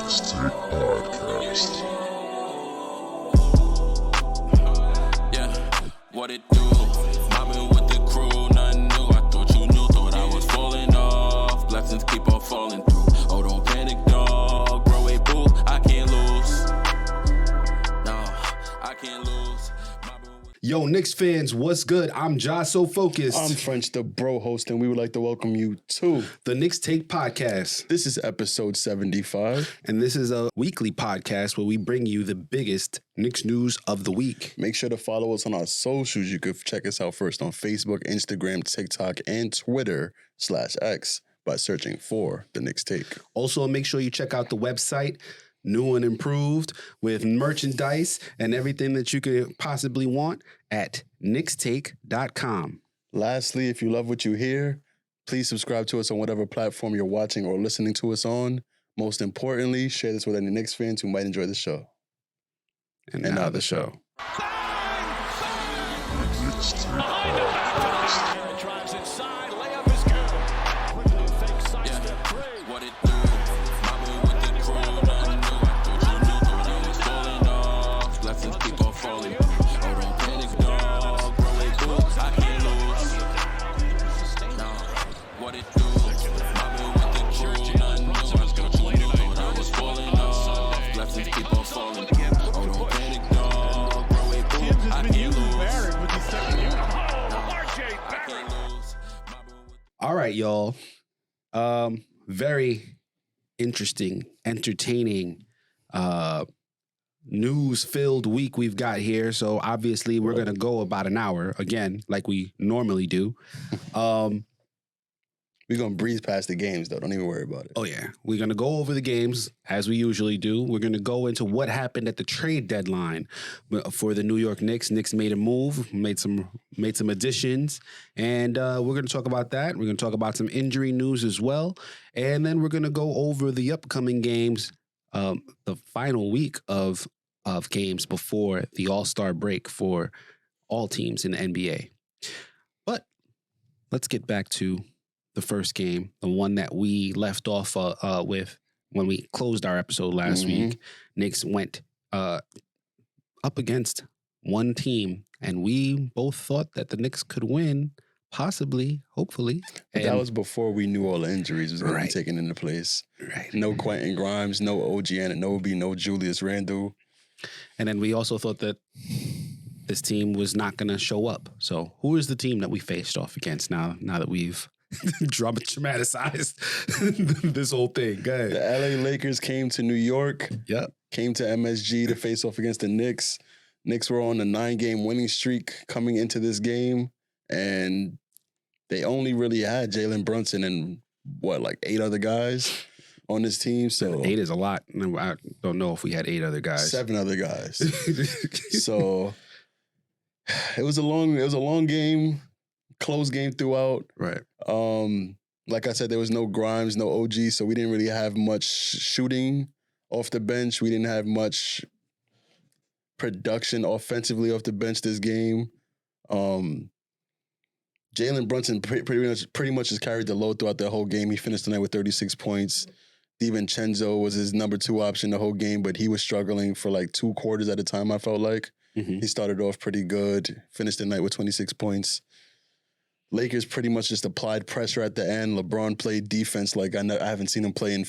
Mixtape Podcast. Yeah, what it do? Mobbing with the crew, nothing new. I thought you knew, thought I was falling off. Blessings keep on falling through. Oh, don't panic, dog. Bro, wait, boo, I can't lose. No, I can't lose. Yo, Knicks fans, what's good? I'm Jah So Focused. I'm French, the bro host, and we would like to welcome you to the Knicks Take Podcast. This is episode 75. And this is a weekly podcast where we bring you the biggest Knicks news of the week. Make sure to follow us on our socials. You can check us out first on Facebook, Instagram, TikTok, and Twitter/X by searching for the Knicks Take. Also, make sure you check out the website, new and improved, with merchandise and everything that you could possibly want at knickstake.com. Lastly, if you love what you hear, please subscribe to us on whatever platform you're watching or listening to us on. Most importantly, share this with any Knicks fans who might enjoy the show. And now the show. Mixtape Podcast. Drives inside, layup is good. Quickly fake sidestep three. What it do? Mobbing with the crew, nothing new. I thought you knew, thought I was falling off. Blessings keep on falling. Oh, don't panic, dog. Bro, wait, boo, I can't lose. No, what it do? Mobbing with the crew, nothing new. I thought you knew, thought I was falling off. Blessings keep on falling. Oh, don't panic, dog. Bro, wait, boo, I can't lose. All right, y'all. Very interesting, entertaining, news-filled week we've got here. So obviously we're going to go about an hour again, like we normally do. We're going to breeze past the games, though. Don't even worry about it. Oh, yeah. We're going to go over the games as we usually do. We're going to go into what happened at the trade deadline for the New York Knicks. Knicks made a move, made some additions, and we're going to talk about that. We're going to talk about some injury news as well, and then we're going to go over the upcoming games, the final week of games before the All-Star break for all teams in the NBA. But let's get back to the first game, the one that we left off with when we closed our episode last week. Knicks went up against one team, and we both thought that the Knicks could win, possibly, hopefully. But that was before we knew all the injuries was going to be taken into place. Right. No Quentin Grimes, no OG Anunoby, no Julius Randle. And then we also thought that this team was not going to show up. So who is the team that we faced off against now that we've dramatized this whole thing? Go ahead. The LA Lakers came to New York. Yep. Came to MSG to face off against the Knicks. Knicks were on a 9-game winning streak coming into this game, and they only really had Jalen Brunson and like 8 other guys on this team. So 8 is a lot. I don't know if we had 8 other guys. 7 other guys. So it was a long game. Close game throughout. Right. Like I said, there was no Grimes, no OG, so we didn't really have much shooting off the bench. We didn't have much production offensively off the bench this game. Jalen Brunson pretty much just carried the load throughout the whole game. He finished the night with 36 points. DiVincenzo was his number 2 option the whole game, but he was struggling for like 2 quarters at a time, I felt like. He started off pretty good, finished the night with 26 points. Lakers pretty much just applied pressure at the end. LeBron played defense like I haven't seen him play in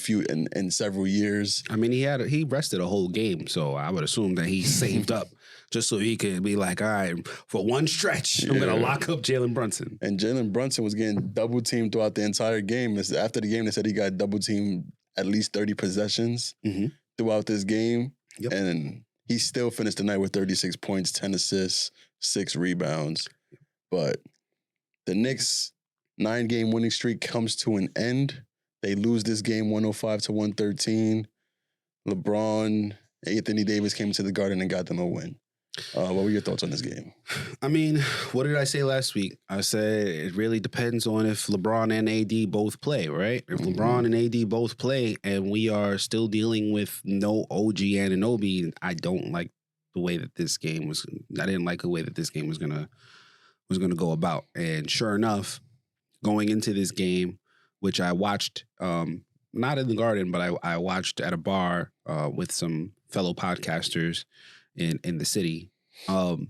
several years. I mean, he rested a whole game, so I would assume that he saved up just so he could be like, all right, for one stretch, I'm going to lock up Jalen Brunson. And Jalen Brunson was getting double-teamed throughout the entire game. After the game, they said he got double-teamed at least 30 possessions throughout this game. Yep. And he still finished the night with 36 points, 10 assists, 6 rebounds. But the Knicks' 9-game winning streak comes to an end. They lose this game 105-113. LeBron, Anthony Davis came to the Garden and got them a win. What were your thoughts on this game? I mean, what did I say last week? I said it really depends on if LeBron and AD both play, right? If LeBron and AD both play and we are still dealing with no OG Anunoby, I don't like the way that this game was. I didn't like the way that this game was gonna go about. And sure enough, going into this game, which I watched not in the Garden, but I watched at a bar with some fellow podcasters in the city. Going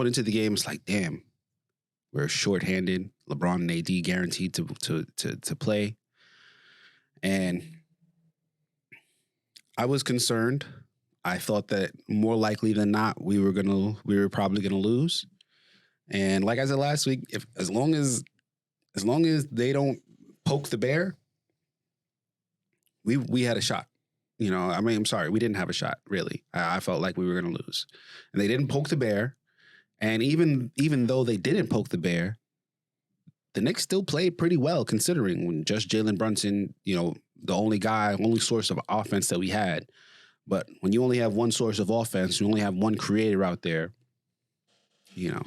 into the game, it's like, damn, we're shorthanded. LeBron and AD guaranteed to play, and I was concerned. I thought that more likely than not, we were probably gonna lose. And like I said last week, as long as they don't poke the bear, we had a shot. You know, I mean, I'm sorry, we didn't have a shot, really. I felt like we were going to lose. And they didn't poke the bear. And even though they didn't poke the bear, the Knicks still played pretty well, considering when just Jalen Brunson, you know, the only source of offense that we had. But when you only have one source of offense, you only have one creator out there, you know,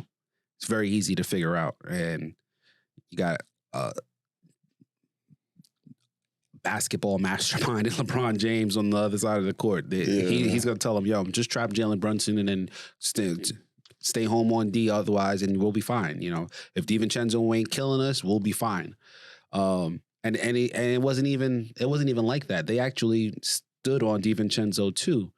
it's very easy to figure out. And you got basketball mastermind and LeBron James on the other side of the court. He's going to tell him, yo, just trap Jalen Brunson and then stay home on D otherwise, and we'll be fine. You know, if DiVincenzo ain't killing us, we'll be fine. And it wasn't even like that. They actually stood on DiVincenzo too.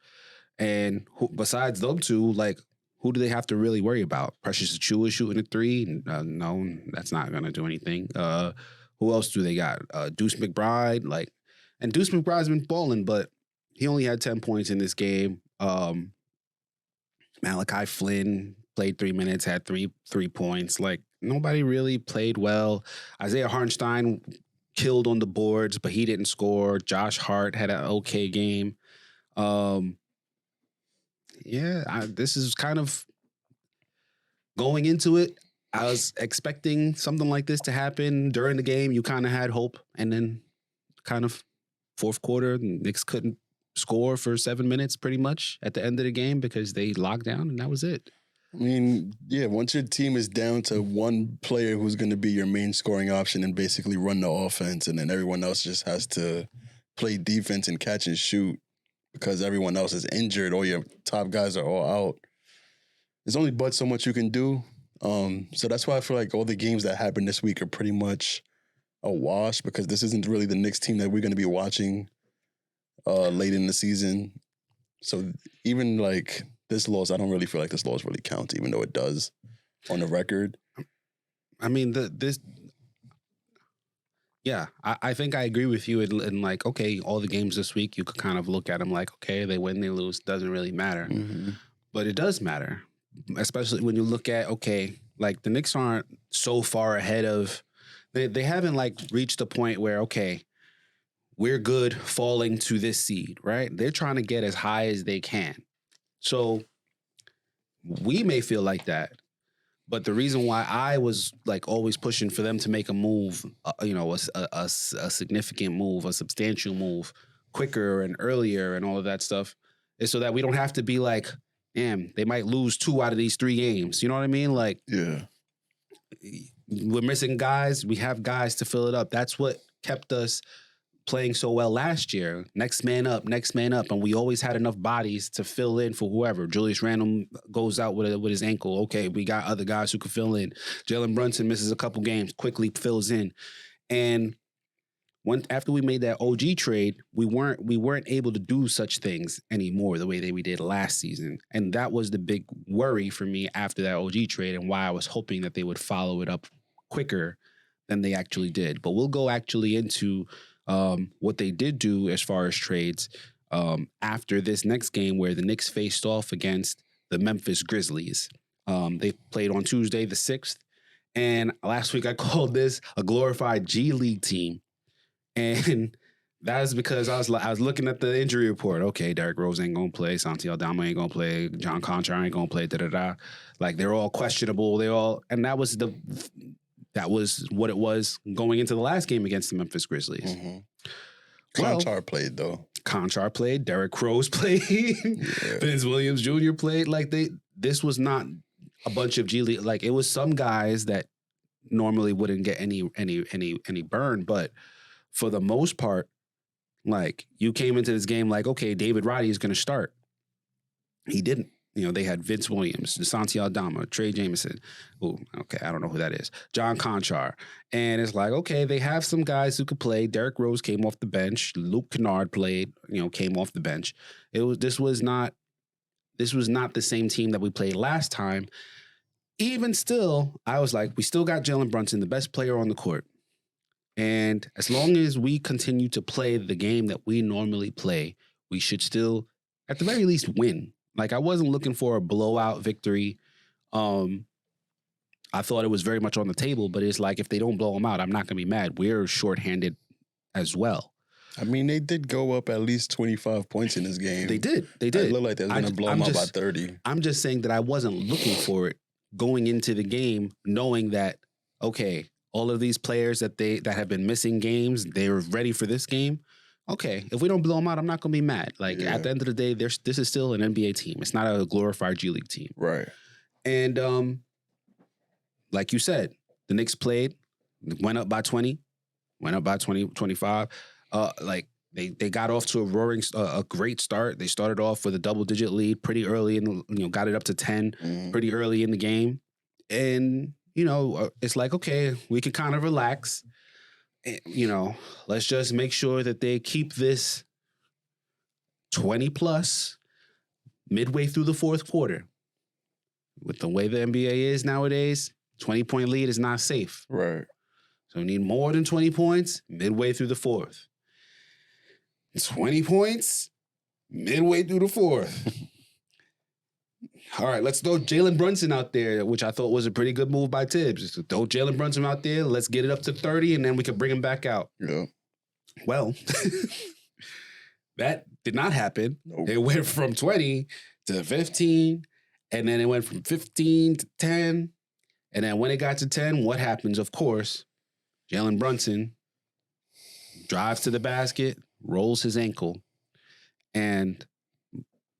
And besides them two, like, who do they have to really worry about? Precious Achiuwa shooting a three? No, that's not going to do anything. Who else do they got? Deuce McBride, and Deuce McBride's been balling, but he only had 10 points in this game. Malachi Flynn played 3 minutes, had three points. Like, nobody really played well. Isaiah Hartenstein killed on the boards, but he didn't score. Josh Hart had an okay game. This is kind of going into it. I was expecting something like this to happen during the game. You kind of had hope, and then kind of fourth quarter, the Knicks couldn't score for 7 minutes pretty much at the end of the game because they locked down, and that was it. I mean, yeah, once your team is down to one player who's going to be your main scoring option and basically run the offense, and then everyone else just has to play defense and catch and shoot because everyone else is injured or your top guys are all out. There's only but so much you can do. So that's why I feel like all the games that happened this week are pretty much a wash because this isn't really the Knicks team that we're going to be watching late in the season. So even like this loss, I don't really feel like this loss really counts, even though it does on the record. I mean, I think I agree with you in like, okay, all the games this week, you could kind of look at them like, okay, they win, they lose, doesn't really matter. Mm-hmm. But it does matter, especially when you look at, okay, like the Knicks aren't so far ahead of, they haven't like reached a point where, okay, we're good falling to this seed, right? They're trying to get as high as they can. So we may feel like that. But the reason why I was like always pushing for them to make a move, a significant move, a substantial move, quicker and earlier and all of that stuff, is so that we don't have to be like, damn, they might lose 2 out of these 3 games. You know what I mean? Like, yeah, we're missing guys. We have guys to fill it up. That's what kept us playing so well last year. Next man up. And we always had enough bodies to fill in for whoever. Julius Randle goes out with his ankle. Okay, we got other guys who could fill in. Jalen Brunson misses a couple games, quickly fills in. And after we made that OG trade, we weren't able to do such things anymore the way that we did last season. And that was the big worry for me after that OG trade and why I was hoping that they would follow it up quicker than they actually did. But we'll go actually into what they did do as far as trades after this next game where the Knicks faced off against the Memphis Grizzlies. They played on Tuesday the 6th. And last week I called this a glorified G League team. And that is because I was looking at the injury report. Okay, Derrick Rose ain't going to play. Santi Aldama ain't going to play. John Conchar ain't going to play. Da-da-da. Like, they're all questionable. And that was what it was going into the last game against the Memphis Grizzlies. Mm-hmm. Conchar played, though. Conchar played. Derrick Rose played. Yeah. Vince Williams Jr. played. Like, this was not a bunch of G League. Like, it was some guys that normally wouldn't get any burn, but for the most part, like, you came into this game like, okay, David Roddy is going to start. He didn't. they had Vince Williams, Santi Aldama, Trey Jameson. Oh, okay, I don't know who that is. John Conchar. And it's like, okay, they have some guys who could play. Derrick Rose came off the bench. Luke Kennard played, came off the bench. This was not the same team that we played last time. Even still, I was like, we still got Jalen Brunson, the best player on the court. And as long as we continue to play the game that we normally play, we should still, at the very least, win. Like, I wasn't looking for a blowout victory. I thought it was very much on the table, but it's like, if they don't blow them out, I'm not going to be mad. We're shorthanded as well. I mean, they did go up at least 25 points in this game. They did. It looked like they were going to blow them out by 30. I'm just saying that I wasn't looking for it going into the game, knowing that, okay, all of these players that have been missing games, they were ready for this game. Okay, if we don't blow them out, I'm not going to be mad. Like, at the end of the day, this is still an NBA team. It's not a glorified G League team. Right. And like you said, the Knicks played, went up by 20, 25. They got off to a great start. They started off with a double-digit lead pretty early, and got it up to 10 pretty early in the game. And it's like, okay, we can kind of relax. Let's just make sure that they keep this 20 plus midway through the fourth quarter. With the way the NBA is nowadays, 20-point lead is not safe. Right. So we need more than 20 points midway through the fourth. 20 points midway through the fourth. All right, let's throw Jalen Brunson out there, which I thought was a pretty good move by Tibbs. Just throw Jalen Brunson out there. Let's get it up to 30, and then we can bring him back out. Yeah. Well, that did not happen. Nope. It went from 20 to 15, and then it went from 15 to 10. And then when it got to 10, what happens? Of course, Jalen Brunson drives to the basket, rolls his ankle. And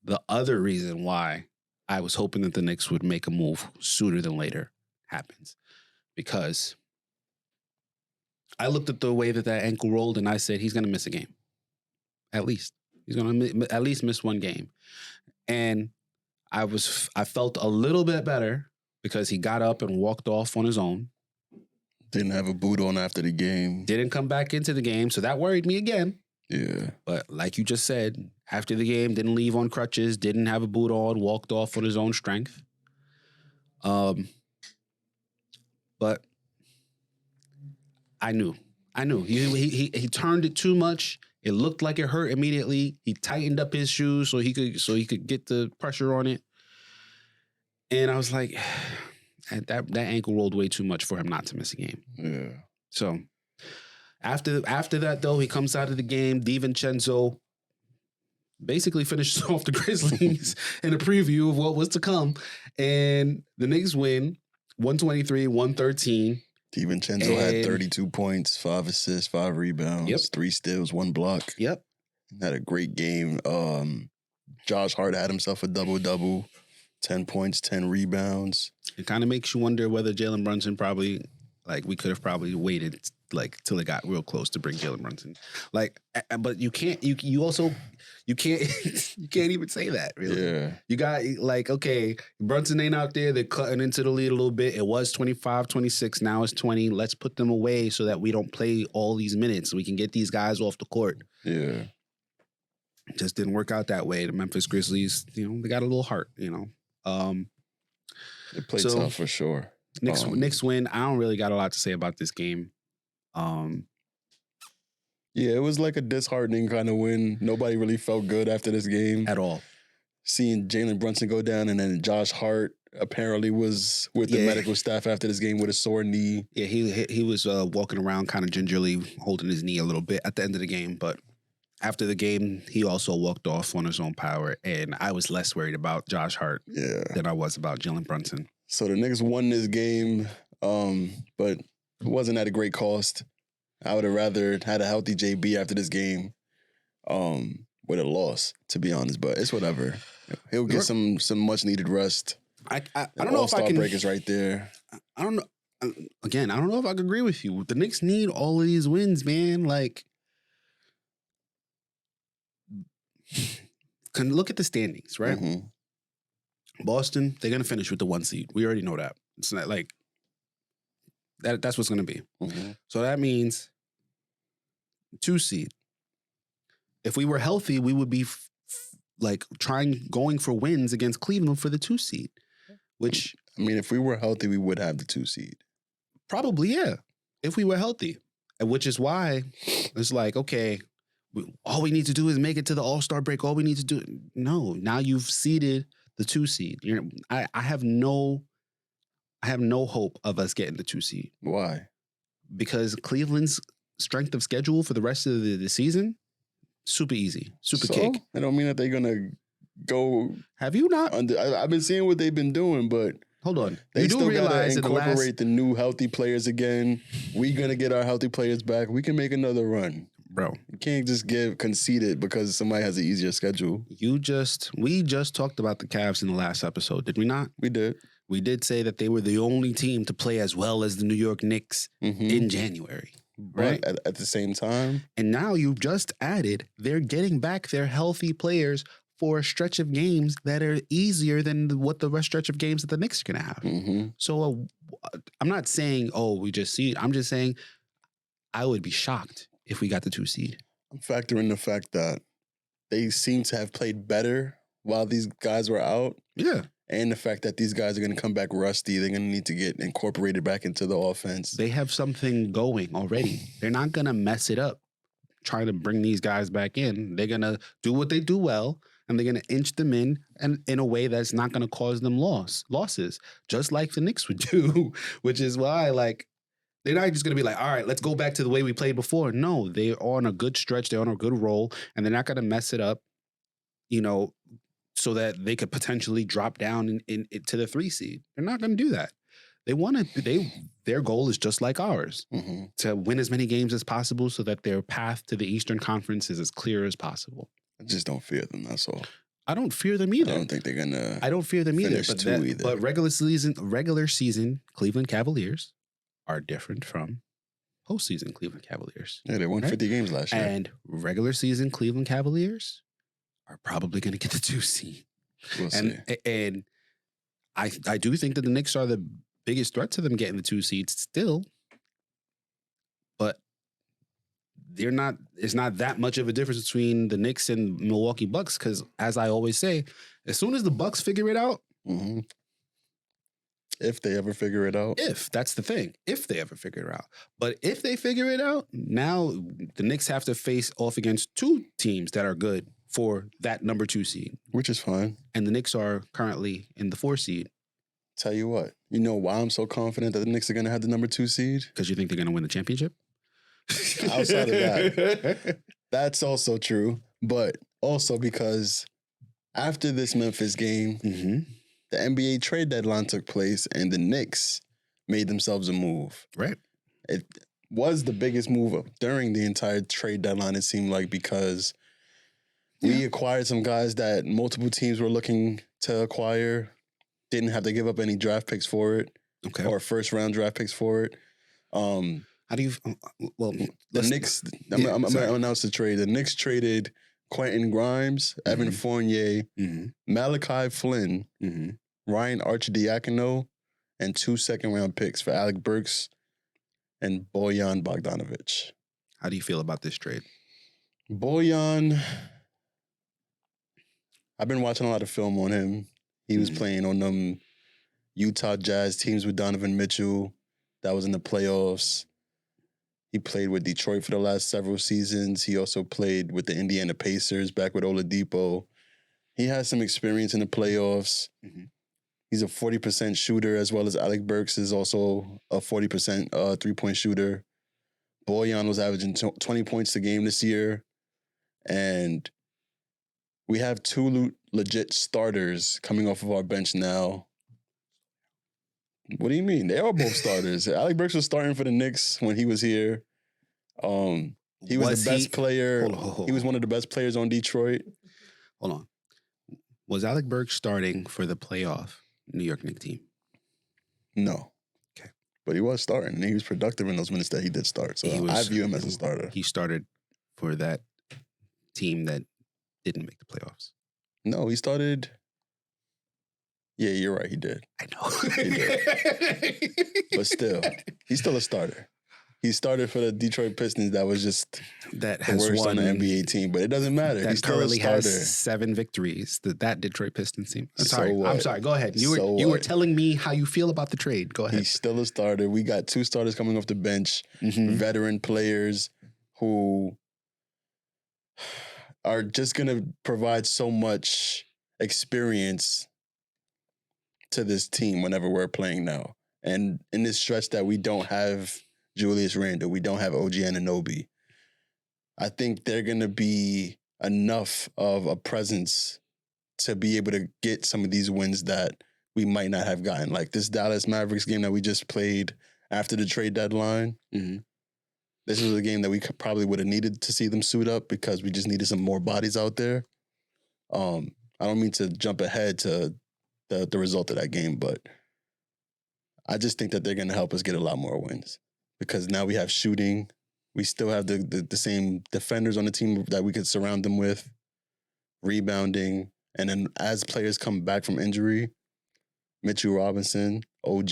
the other reason why I was hoping that the Knicks would make a move sooner than later happens. Because I looked at the way that ankle rolled and I said, he's going to miss a game. At least. He's going to at least miss one game. And I felt a little bit better because he got up and walked off on his own. Didn't have a boot on after the game. Didn't come back into the game, so that worried me again. Yeah. But like you just said, after the game, didn't leave on crutches, didn't have a boot on, walked off on his own strength. But I knew. He turned it too much. It looked like it hurt immediately. He tightened up his shoes so he could get the pressure on it. And I was like, that ankle rolled way too much for him not to miss a game. Yeah. So after that, though, he comes out of the game. DiVincenzo basically finishes off the Grizzlies in a preview of what was to come. And the Knicks win 123-113. DiVincenzo had 32 points, 5 assists, 5 rebounds, 3 steals, 1 block. Yep. Had a great game. Josh Hart had himself a double-double, 10 points, 10 rebounds. It kind of makes you wonder whether Jalen Brunson probably, we could have probably waited, till it got real close to bring Jalen Brunson. But you can't, you can't even say that, really. Yeah. You got, okay, Brunson ain't out there. They're cutting into the lead a little bit. It was 25-26. Now it's 20. Let's put them away so that we don't play all these minutes. We can get these guys off the court. Yeah. It just didn't work out that way. The Memphis Grizzlies, they got a little heart, They played tough for sure. Knicks win. I don't really got a lot to say about this game. Yeah, it was like a disheartening kind of win. Nobody really felt good after this game. At all. Seeing Jalen Brunson go down, and then Josh Hart apparently was with the medical staff after this game with a sore knee. Yeah, he was walking around kind of gingerly, holding his knee a little bit at the end of the game. But after the game, he also walked off on his own power, and I was less worried about Josh Hart than I was about Jalen Brunson. So the Knicks won this game, but it wasn't at a great cost. I would have rather had a healthy JB after this game with a loss, to be honest. But it's whatever. He'll get some much needed rest. I don't know if I can. break is right there. I don't know. Again, I don't know if I can agree with you. The Knicks need all of these wins, man. Can look at the standings, right? Mm-hmm. Boston, they're going to finish with the 1 seed. We already know that. It's not like that's what's going to be. Mhm. So that means 2 seed. If we were healthy, we would be going for wins against Cleveland for the 2 seed, which I mean, if we were healthy, we would have the 2 seed. probably, yeah, if we were healthy. And which is why it's like, okay, all we need to do is make it to the All-Star break. All we need to do. No, now you've seeded the 2 seed. I have no hope of us getting the 2 seed Why? because Cleveland's strength of schedule for the rest of the season, super easy, super cake. I don't mean that they're gonna go Have you not? under. I've been seeing what they've been doing, but Hold on. they You do still gotta realize that incorporate the new healthy players again. We gonna get our healthy players back. We can make another run. bro, You can't just concede it because somebody has an easier schedule. we just talked about the Cavs in the last episode, did we not? We did. We did say that they were the only team to play as well as the New York Knicks Mhm. in January. Right. But at the same time, And now you've just added they're getting back their healthy players for a stretch of games that are easier than what the stretch of games that the Knicks are going to have. mhm. So I'm not saying, we just see it. I'm just saying I would be shocked if we got the 2 seed. I'm factoring the fact that they seem to have played better while these guys were out. Yeah. And the fact that these guys are going to come back rusty. They're going to need to get incorporated back into the offense. They have something going already. They're not going to mess it up trying to bring these guys back in. They're going to do what they do well, and they're going to inch them in and in a way that's not going to cause them losses, just like the Knicks would do, which is why, they're not just going to be like, all right, let's go back to the way we played before. No, they're on a good stretch. They're on a good roll, and they're not going to mess it up, so that they could potentially drop down to the 3 seed. They're not going to do that. Their goal is just like ours, Mhm. to win as many games as possible so that their path to the Eastern Conference is as clear as possible. I just don't fear them. That's all. I don't fear them I either. don't think they're going to. I don't fear them either. finish But, 2 either. but regular season Cleveland Cavaliers are different from postseason Cleveland Cavaliers. Yeah, they won Right? 50 games last year. And regular season Cleveland Cavaliers are probably going to get the 2 seed. We'll see. And I do think that the Knicks are the biggest threat to them getting the 2 seeds still, but they're not. It's not that much of a difference between the Knicks and Milwaukee Bucks because, as I always say, as soon as the Bucks figure it out, Mhm. If they ever figure it out. if that's the thing, if they ever figure it out, but if they figure it out, now the Knicks have to face off against 2 teams that are good for that number 2 seed, Which is fine. and the Knicks are currently in the 4 seed. Tell you what. You know why I'm so confident that the Knicks are going to have the number 2 seed? Because you think they're going to win the championship? Outside of that. That's also true. But also because after this Memphis game, Mm-hmm. the NBA trade deadline took place and the Knicks made themselves a move. Right. It was the biggest move during the entire trade deadline, it seemed like, because we acquired some guys that multiple teams were looking to acquire, didn't have to give up any draft picks for it Okay. or first-round draft picks for it. How do you? Well, The Knicks, I'm going to announce the trade. The Knicks traded Quentin Grimes, Evan Fournier, Mm-hmm. Malachi Flynn, Mm-hmm. Ryan Arcidiacono, and 2 second-round picks for Alec Burks and Bojan Bogdanovic. How do you feel about this trade? Bojan, I've been watching a lot of film on him. He was playing on them Utah Jazz teams with Donovan Mitchell. That was in the playoffs. He played with Detroit for the last several seasons. He also played with the Indiana Pacers back with Oladipo. He has some experience in the playoffs. Mhm. He's a 40% shooter, as well as Alec Burks is also a 40% three-point shooter. Bojan was averaging 20 points a game this year. And we have 2 legit starters coming off of our bench now. What do you mean? They are both starters. Alec Burks was starting for the Knicks when he was here. He was the best player. Hold on. He was one of the best players on Detroit. Hold on. Was Alec Burks starting for the playoff New York Knicks team? No. Okay. But he was starting, and he was productive in those minutes that he did start. So I view him as a starter. He started for that team that didn't make the playoffs. No, he started. Yeah, you're right. He did. I know. But still, he's still a starter. He started for the Detroit Pistons. That was just that the has worst won on the NBA team. But it doesn't matter. that He's still a currently starter. has 7 victories. That Detroit Pistons team. I'm So sorry. what? I'm sorry. Go ahead. You So were what? telling me how you feel about the trade. Go ahead. He's still a starter. We got 2 starters coming off the bench, Mhm. veteran players who are just going to provide so much experience to this team whenever we're playing now. And in this stretch that we don't have Julius Randle, we don't have OG Anunoby, I think they're going to be enough of a presence to be able to get some of these wins that we might not have gotten. Like this Dallas Mavericks game that we just played after the trade deadline. Mhm. This was a game that we probably would have needed to see them suit up because we just needed some more bodies out there. I don't mean to jump ahead to the result of that game, but I just think that they're going to help us get a lot more wins because now we have shooting. We still have the same defenders on the team that we could surround them with, rebounding. And then as players come back from injury, Mitchell Robinson, OG,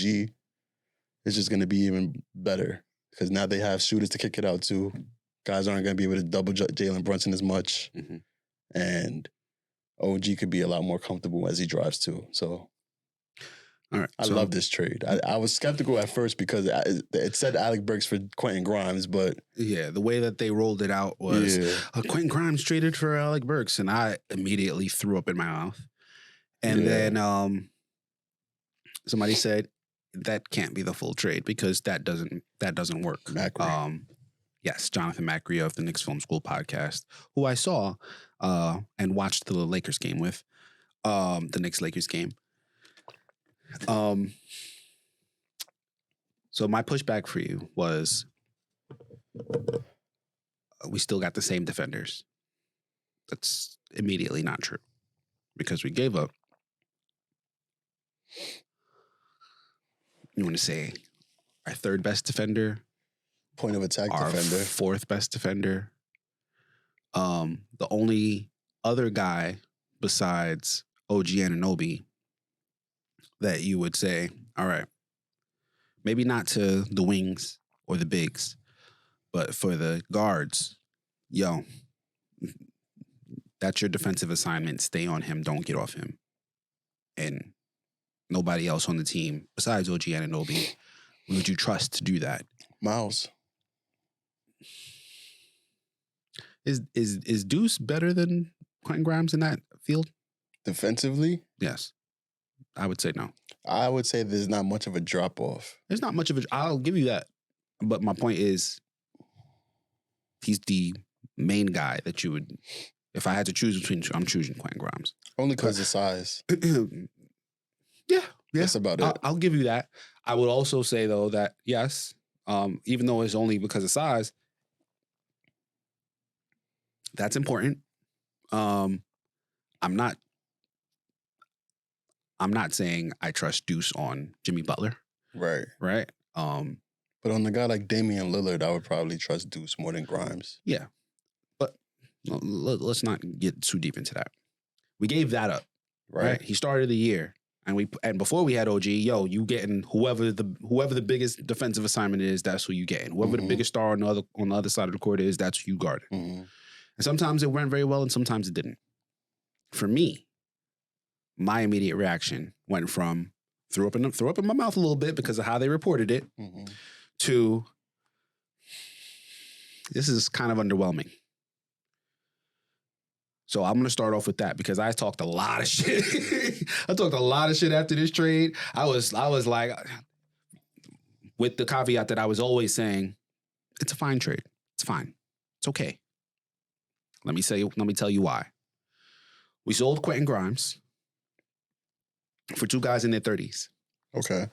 it's just going to be even better because now they have shooters to kick it out to. Guys aren't going to be able to double Jalen Brunson as much. Mhm. And OG could be a lot more comfortable as he drives too. So All right. I so- love this trade. I was skeptical at first because it said Alec Burks for Quentin Grimes, but Yeah, the way that they rolled it out was Quentin Grimes traded for Alec Burks, and I immediately threw up in my mouth. And Yeah. then somebody said that can't be the full trade because that doesn't work. Macri. Yes, Jonathan Macri of the Knicks Film School podcast, who I saw and watched the Lakers game with, the Knicks Lakers game. So my pushback for you was we still got the same defenders. That's immediately not true because we gave up. You want to say our 3rd best defender, Point of attack our defender. 4th best defender. The only other guy besides OG Anunoby that you would say, all right, maybe not to the wings or the bigs, but for the guards, yo, that's your defensive assignment. Stay on him. Don't get off him. And nobody else on the team besides OG Anunoby would you trust to do that. Miles. Is Deuce better than Quentin Grimes in that field? Defensively, Yes. I would say no. I would say there's not much of a drop off. There's not much of I'll give you that. But my point is, he's the main guy that you would, if I had to choose between two, I'm choosing Quentin Grimes. Only because of size. Yeah. That's about it. I'll give you that. I would also say, though, that yes, even though it's only because of size, that's important. I'm not saying I trust Deuce on Jimmy Butler, Right. right? But on a guy like Damian Lillard, I would probably trust Deuce more than Grimes. Yeah. But let's not get too deep into that. We gave that up, right? He started the year. And before we had OG, you getting whoever the biggest defensive assignment is, that's who you getting. Whoever the biggest star on the other side of the court is, that's who you guarded. Mm-hmm. And sometimes it went very well, and sometimes it didn't. For me, my immediate reaction went from threw up in my mouth a little bit because of how they reported it, Mm-hmm. to this is kind of underwhelming. So I'm going to start off with that because I talked a lot of shit. I talked a lot of shit after this trade. I was like, with the caveat that I was always saying, it's a fine trade. It's fine. It's okay. Let me tell you why. We sold Quentin Grimes for 2 guys in their 30s. Okay.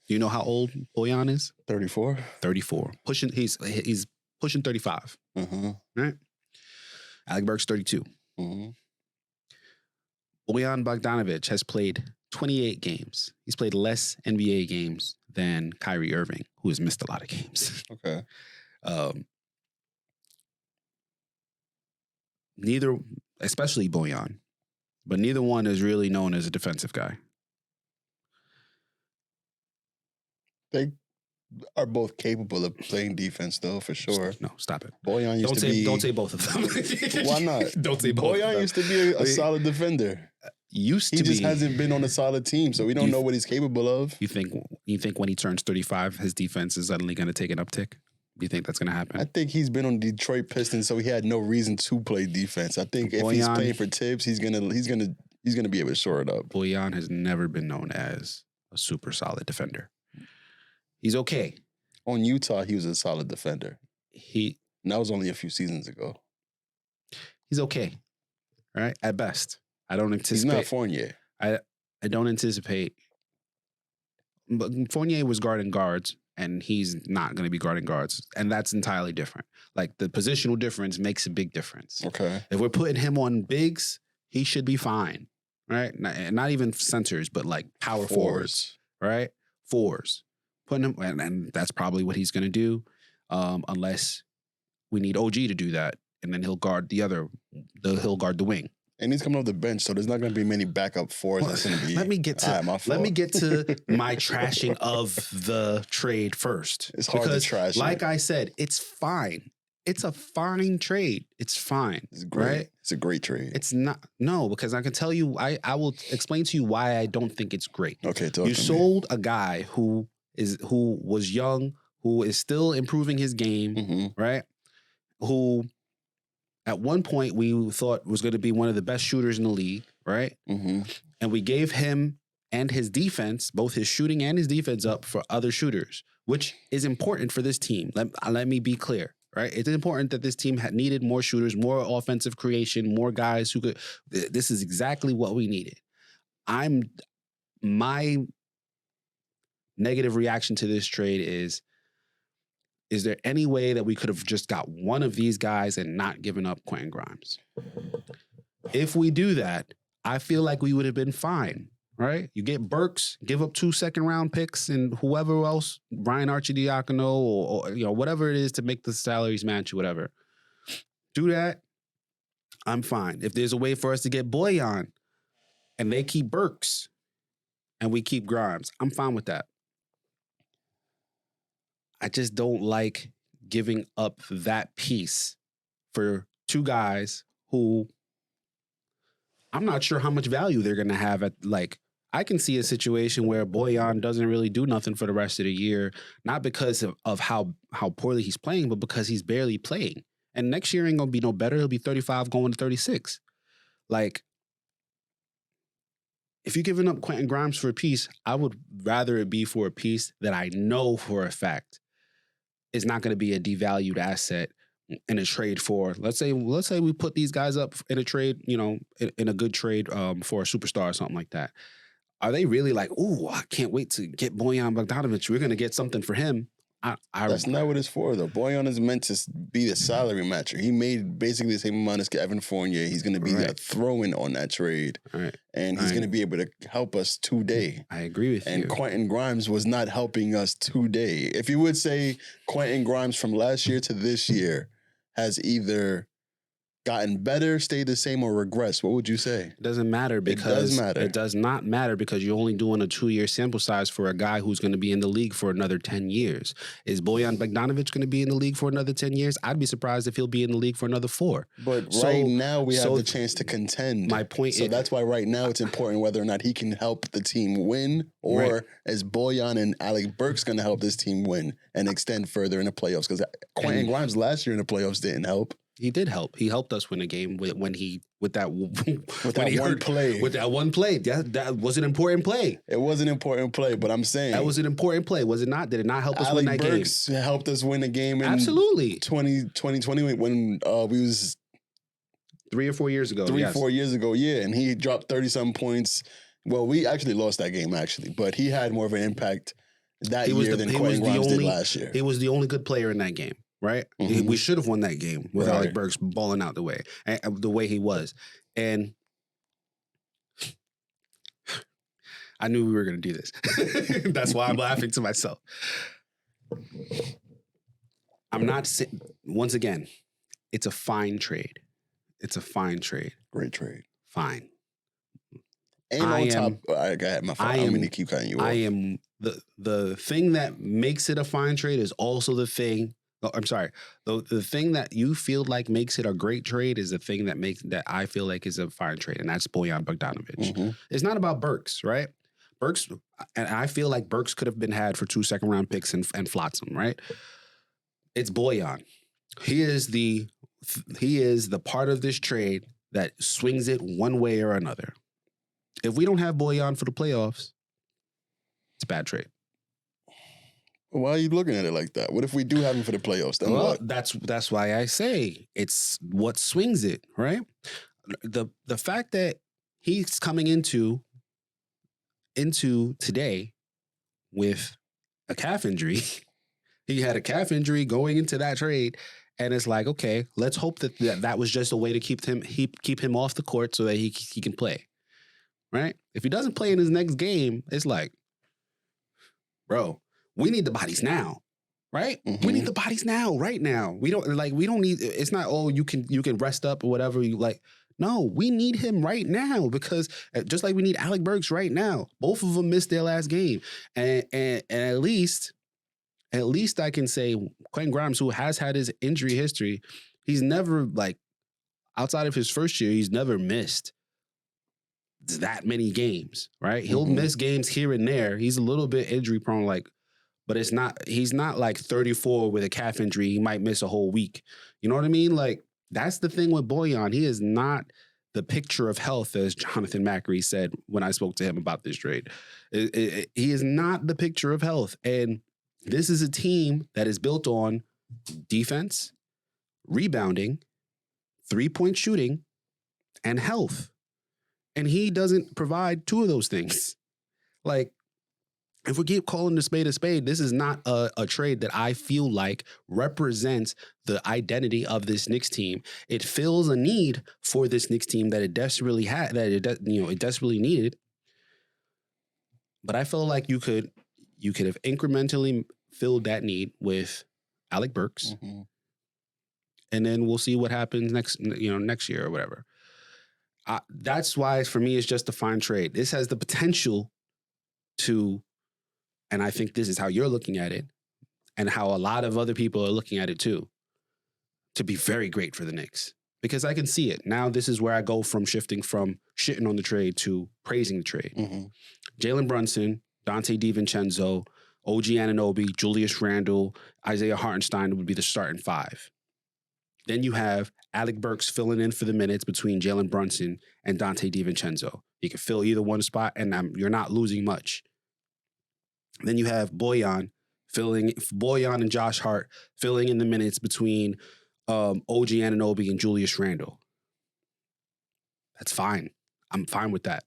Do you know how old Bojan is? 34? 34. He's pushing 35. Mm-hmm. Right? Alec Burks 32. Mm-hmm. Bojan Bogdanovic has played 28 games. He's played less NBA games than Kyrie Irving, who has missed a lot of games. Okay. Neither, especially Bojan, but neither one is really known as a defensive guy. They are both capable of playing defense, though, for sure. No, stop it. Bojan used Don't say both of them. Why not? Don't say both of Bojan them. used to be a solid defender. Used He to just be. hasn't been on a solid team, so we don't know what he's capable of. You think when he turns 35, his defense is suddenly going to take an uptick? Do you think that's going to happen? I think he's been on Detroit Pistons, so he had no reason to play defense. I think if he's Bojan- playing for Tibbs, he's gonna be able to shore it up. Bojan has never been known as a super solid defender. He's okay. On Utah, he was a solid defender. And that was only a few seasons ago. He's okay. All right, at best. I don't He's anticipate. not Fournier. I don't anticipate. But Fournier was guarding guards, and he's not going to be guarding guards, and that's entirely different. Like the positional difference makes a big difference. Okay. If we're putting him on bigs, he should be fine, right? Not even centers, but like power forwards, right? Fours. Putting him, and that's probably what he's going to do, unless we need OG to do that, and then he'll guard he'll guard the wing. And he's coming off the bench, so there's not going to be many backup fours. That's going to be. Let me get to my trashing of the trade first. It's hard to trash like it. I said, it's fine. It's a fine trade. It's fine. It's great. Right? It's a great trade. It's not. No, because I can tell you, I will explain to you why I don't think it's great. Okay, talk You to me. sold a guy who was young, who is still improving his game, Mm-hmm. right? Who at one point we thought was going to be one of the best shooters in the league, right? Mm-hmm. And we gave him and his defense, both his shooting and his defense, up for other shooters, which is important for this team. Let me be clear, right? It's important that this team needed more shooters, more offensive creation, more guys who could. This is exactly what we needed. My negative reaction to this trade is there any way that we could have just got one of these guys and not given up Quentin Grimes? If we do that, I feel like we would have been fine, right? You get Burks, give up 2 second-round picks, and whoever else, Brian Archidiakono or whatever it is to make the salaries match, whatever. Do that, I'm fine. If there's a way for us to get Bojan and they keep Burks and we keep Grimes, I'm fine with that. I just don't like giving up that piece for two guys who I'm not sure how much value they're going to have at, like, I can see a situation where Bojan doesn't really do nothing for the rest of the year, not because of how poorly he's playing, but because he's barely playing. And next year ain't going to be no better. He'll be 35 going to 36. Like, if you're giving up Quentin Grimes for a piece, I would rather it be for a piece that I know for a fact is not going to be a devalued asset in a trade for, let's say we put these guys up in a trade, in a good trade for a superstar or something like that. Are they really like, ooh, I can't wait to get Bojan Bogdanovic. We're going to get something for him. That's not what it's for, though. Bojan is meant to be the salary matcher. He made basically the same amount as Evan Fournier. He's going to be a throw-in on that trade. Right. And he's going to be able to help us today. I agree with you. And Quentin Grimes was not helping us today. If you would say Quentin Grimes from last year to this year has either gotten better, stayed the same, or regressed, what would you say? It doesn't matter because it does not matter because you're only doing a 2-year sample size for a guy who's going to be in the league for another 10 years. Is Bojan Bogdanovic going to be in the league for another 10 years? I'd be surprised if he'll be in the league for another 4. But right now we have the chance to contend. My point so is, that's why right now it's important whether or not he can help the team win, or is Bojan and Alec Burks going to help this team win and extend further in the playoffs? Because Quentin Grimes last year in the playoffs didn't help. He did help. He helped us win a game with that one play. That was an important play. It was an important play, but I'm saying that was an important play. Was it not? Did it not help us win that Burks game? Helped us win the game in absolutely 2020 when we was 3 or 4 years ago. 4 years ago, yeah, and he dropped 30-some points. Well, we actually lost that game but he had more of an impact that year than Quentin Grimes did last year. He was the only good player in that game. Right? Mm-hmm. We should have won that game with Alec Burks balling out the way he was. And I knew we were going to do this. That's why I'm laughing to myself. I'm not, once again, it's a fine trade. It's a fine trade. Great trade. Fine. And I on am- top, I got my fault. I I don't am- mean to keep cutting you off. I am the thing that makes it a fine trade is also the thing. Oh, I'm sorry. The thing that you feel like makes it a great trade is the thing that I feel like is a fine trade, and that's Bojan Bogdanovic. Mhm. It's not about Burks, right? Burks, and I feel like Burks could have been had for 2 second-round picks and Flotsam, right? It's Bojan. He is the part of this trade that swings it one way or another. If we don't have Bojan for the playoffs, it's a bad trade. Why are you looking at it like that? What if we do have him for the playoffs? Then Well, what? that's why I say it's what swings it, right? The fact that he's coming into today with a calf injury. He had a calf injury going into that trade, and it's like, okay, let's hope that was just a way to keep him off the court so that he can play, right? If he doesn't play in his next game, it's like, bro, we need the bodies now, right? Mhm. We need the bodies now, right now. We don't need. It's not, oh, you can rest up or whatever you like. No, we need him right now because just like we need Alec Burks right now. Both of them missed their last game, and at least I can say Quentin Grimes, who has had his injury history, he's never, like, outside of his first year, he's never missed that many games, right? He'll Mhm. miss games here and there. He's a little bit injury prone, but he's not like 34 with a calf injury. He might miss a whole week. You know what I mean? Like, that's the thing with Bojan. He is not the picture of health, as Jonathan Macri said when I spoke to him about this trade. He is not the picture of health. And this is a team that is built on defense, rebounding, 3-point shooting, and health. And he doesn't provide 2 of those things. Like, if we keep calling the spade a spade, this is not a trade that I feel like represents the identity of this Knicks team. It fills a need for this Knicks team that it desperately had, it desperately needed. But I feel like you could have incrementally filled that need with Alec Burks, Mhm. and then we'll see what happens next year or whatever. That's why, for me, it's just a fine trade. This has the potential to, and I think this is how you're looking at it, and how a lot of other people are looking at it too, to be very great for the Knicks. Because I can see it. Now this is where I go from shifting from shitting on the trade to praising the trade. Mhm. Jalen Brunson, Dante DiVincenzo, OG Anunoby, Julius Randle, Isaiah Hartenstein would be the starting 5. Then you have Alec Burks filling in for the minutes between Jalen Brunson and Dante DiVincenzo. He can fill either one spot, and you're not losing much. Then you have Bojan and Josh Hart filling in the minutes between OG Anunoby and Julius Randle. That's fine. I'm fine with that.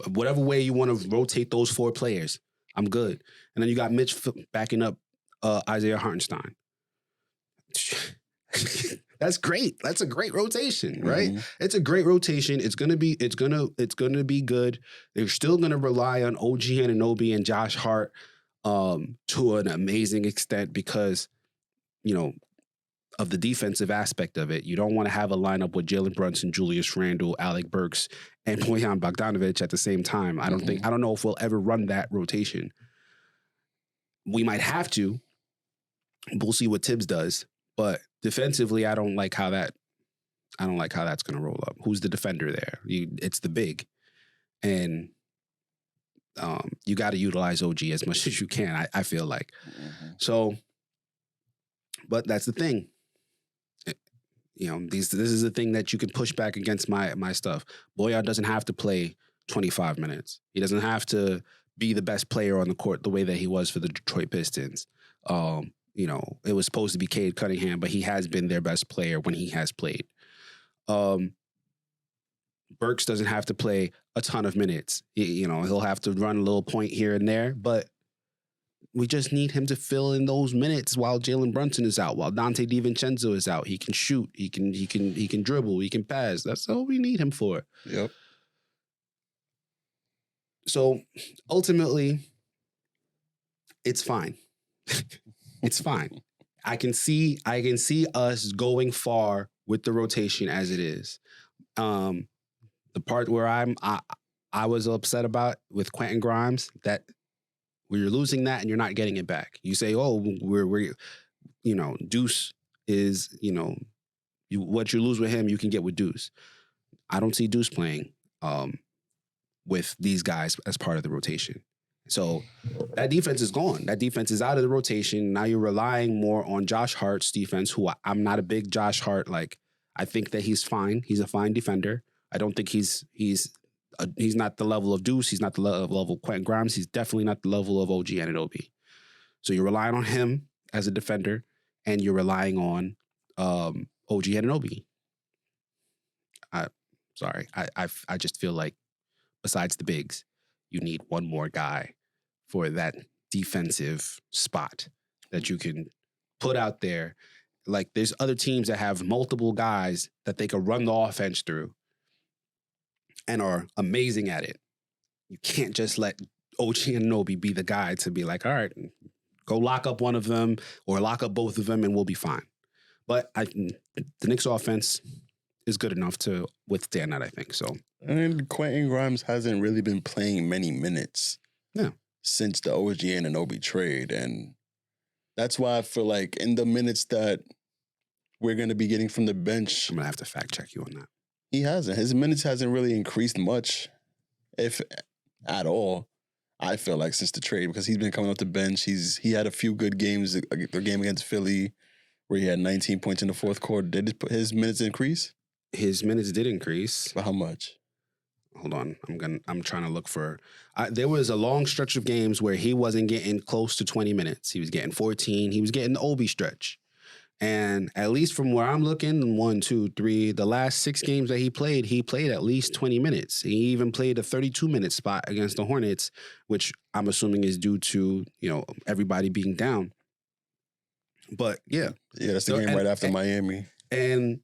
Whatever way you want to rotate those 4 players, I'm good. And then you got Mitch backing up Isaiah Hartenstein. That's great. That's a great rotation, right? Mhm. It's a great rotation. It's gonna be good. They're still gonna rely on OG Anunoby and Josh Hart to an amazing extent because, of the defensive aspect of it. You don't want to have a lineup with Jalen Brunson, Julius Randle, Alec Burks, and Bojan Bogdanovic at the same time. I don't know if we'll ever run that rotation. We might have to. We'll see what Tibbs does. But defensively, I don't like how that's going to roll up. Who's the defender there? It's the big. And you got to utilize OG as much as you can, I feel like. Mhm. So, but that's the thing. This is the thing that you can push back against my stuff. Bojan doesn't have to play 25 minutes. He doesn't have to be the best player on the court the way that he was for the Detroit Pistons. It was supposed to be Cade Cunningham, but he has been their best player when he has played. Burks doesn't have to play a ton of minutes. He'll have to run a little point here and there, but we just need him to fill in those minutes while Jalen Brunson is out, while Dante DiVincenzo is out. He can shoot, he can dribble, he can pass. That's all we need him for. Yep. So ultimately, it's fine. It's fine. I can see us going far with the rotation as it is. The part where I was upset about with Quentin Grimes that you're losing that and you're not getting it back. You say, oh, we're Deuce is, what you lose with him, you can get with Deuce. I don't see Deuce playing with these guys as part of the rotation. So that defense is gone. That defense is out of the rotation. Now you're relying more on Josh Hart's defense, who I'm not a big Josh Hart. Like, I think that he's fine. He's a fine defender. I don't think he's not the level of Deuce. He's not the level of Quentin Grimes. He's definitely not the level of OG Anunoby. So you're relying on him as a defender, and you're relying on OG Anunoby. I just feel like besides the bigs, you need one more guy for that defensive spot that you can put out there. Like, there's other teams that have multiple guys that they could run the offense through and are amazing at it. You can't just let OG Anunoby be the guy to be like, all right, go lock up one of them or lock up both of them and we'll be fine. But the Knicks offense is good enough to withstand that, I think. So, and Quentin Grimes hasn't really been playing many minutes since the OG Anunoby trade. And that's why I feel like in the minutes that we're going to be getting from the bench, I'm going to have to fact check you on that. He hasn't. His minutes hasn't really increased much, if at all, I feel like, since the trade, because he's been coming off the bench. He had a few good games, the game against Philly where he had 19 points in the fourth quarter. Did his minutes increase? His minutes did increase. By how much? Hold on. I'm trying to look for. There was a long stretch of games where he wasn't getting close to 20 minutes. He was getting 14. He was getting the Obi stretch. And at least from where I'm looking, 1, 2, 3, the last 6 games that he played at least 20 minutes. He even played a 32-minute spot against the Hornets, which I'm assuming is due to, everybody being down. But yeah. Yeah, that's the game right after Miami. And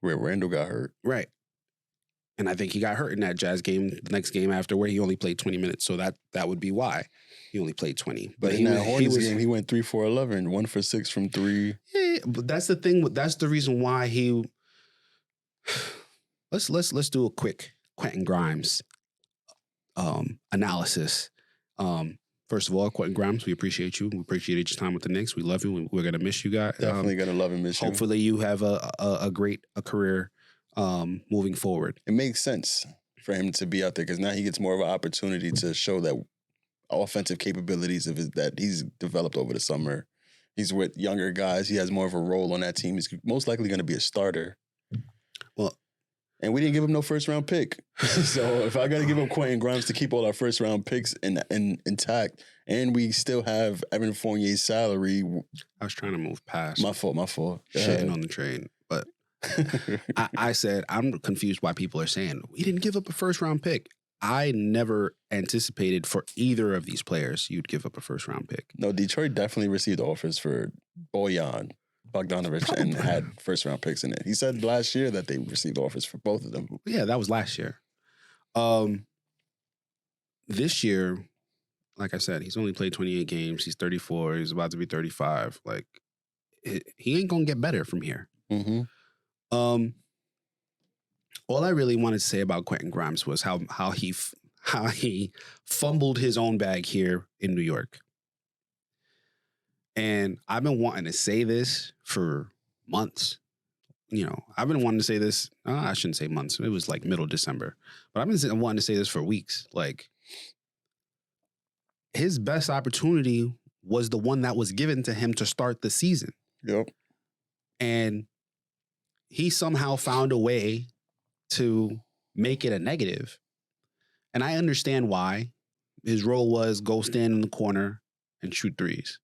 where Randle got hurt. Right. And I think he got hurt in that Jazz game, the next game after, where he only played 20 minutes. So that would be why he only played 20. But in that Hornets game, he went 3 for 11, 1 for 6 from 3. Yeah, but that's the thing. That's the reason why he. Let's do a quick Quentin Grimes analysis. First of all, Quentin Grimes, we appreciate you. We appreciate your time with the Knicks. We love you. We're gonna miss you guys. Definitely gonna love and miss you. Hopefully, you have a great career moving forward. It makes sense for him to be out there because now he gets more of an opportunity to show that offensive capabilities that he's developed over the summer. He's with younger guys. He has more of a role on that team. He's most likely going to be a starter. Well, and we didn't give him no first-round pick. So if I got to give up Quentin Grimes to keep all our first-round picks intact, and we still have Evan Fournier's salary. I was trying to move past. My fault. Shitting on the trade. But I said, I'm confused why people are saying, we didn't give up a first-round pick. I never anticipated for either of these players you'd give up a first-round pick. No, Detroit definitely received offers for Bojan Bogdanovic and had first-round picks in it. He said last year that they received offers for both of them. Yeah, that was last year. This year, like I said, he's only played 28 games. He's 34. He's about to be 35. Like, he ain't going to get better from here. Mm-hmm. All I really wanted to say about Quentin Grimes was how he fumbled his own bag here in New York. And I've been wanting to say this for months. I've been wanting to say this. I shouldn't say months. It was like middle December. But I've been wanting to say this for weeks. Like, his best opportunity was the one that was given to him to start the season. Yep. And he somehow found a way to make it a negative. And I understand why. His role was go stand in the corner and shoot threes.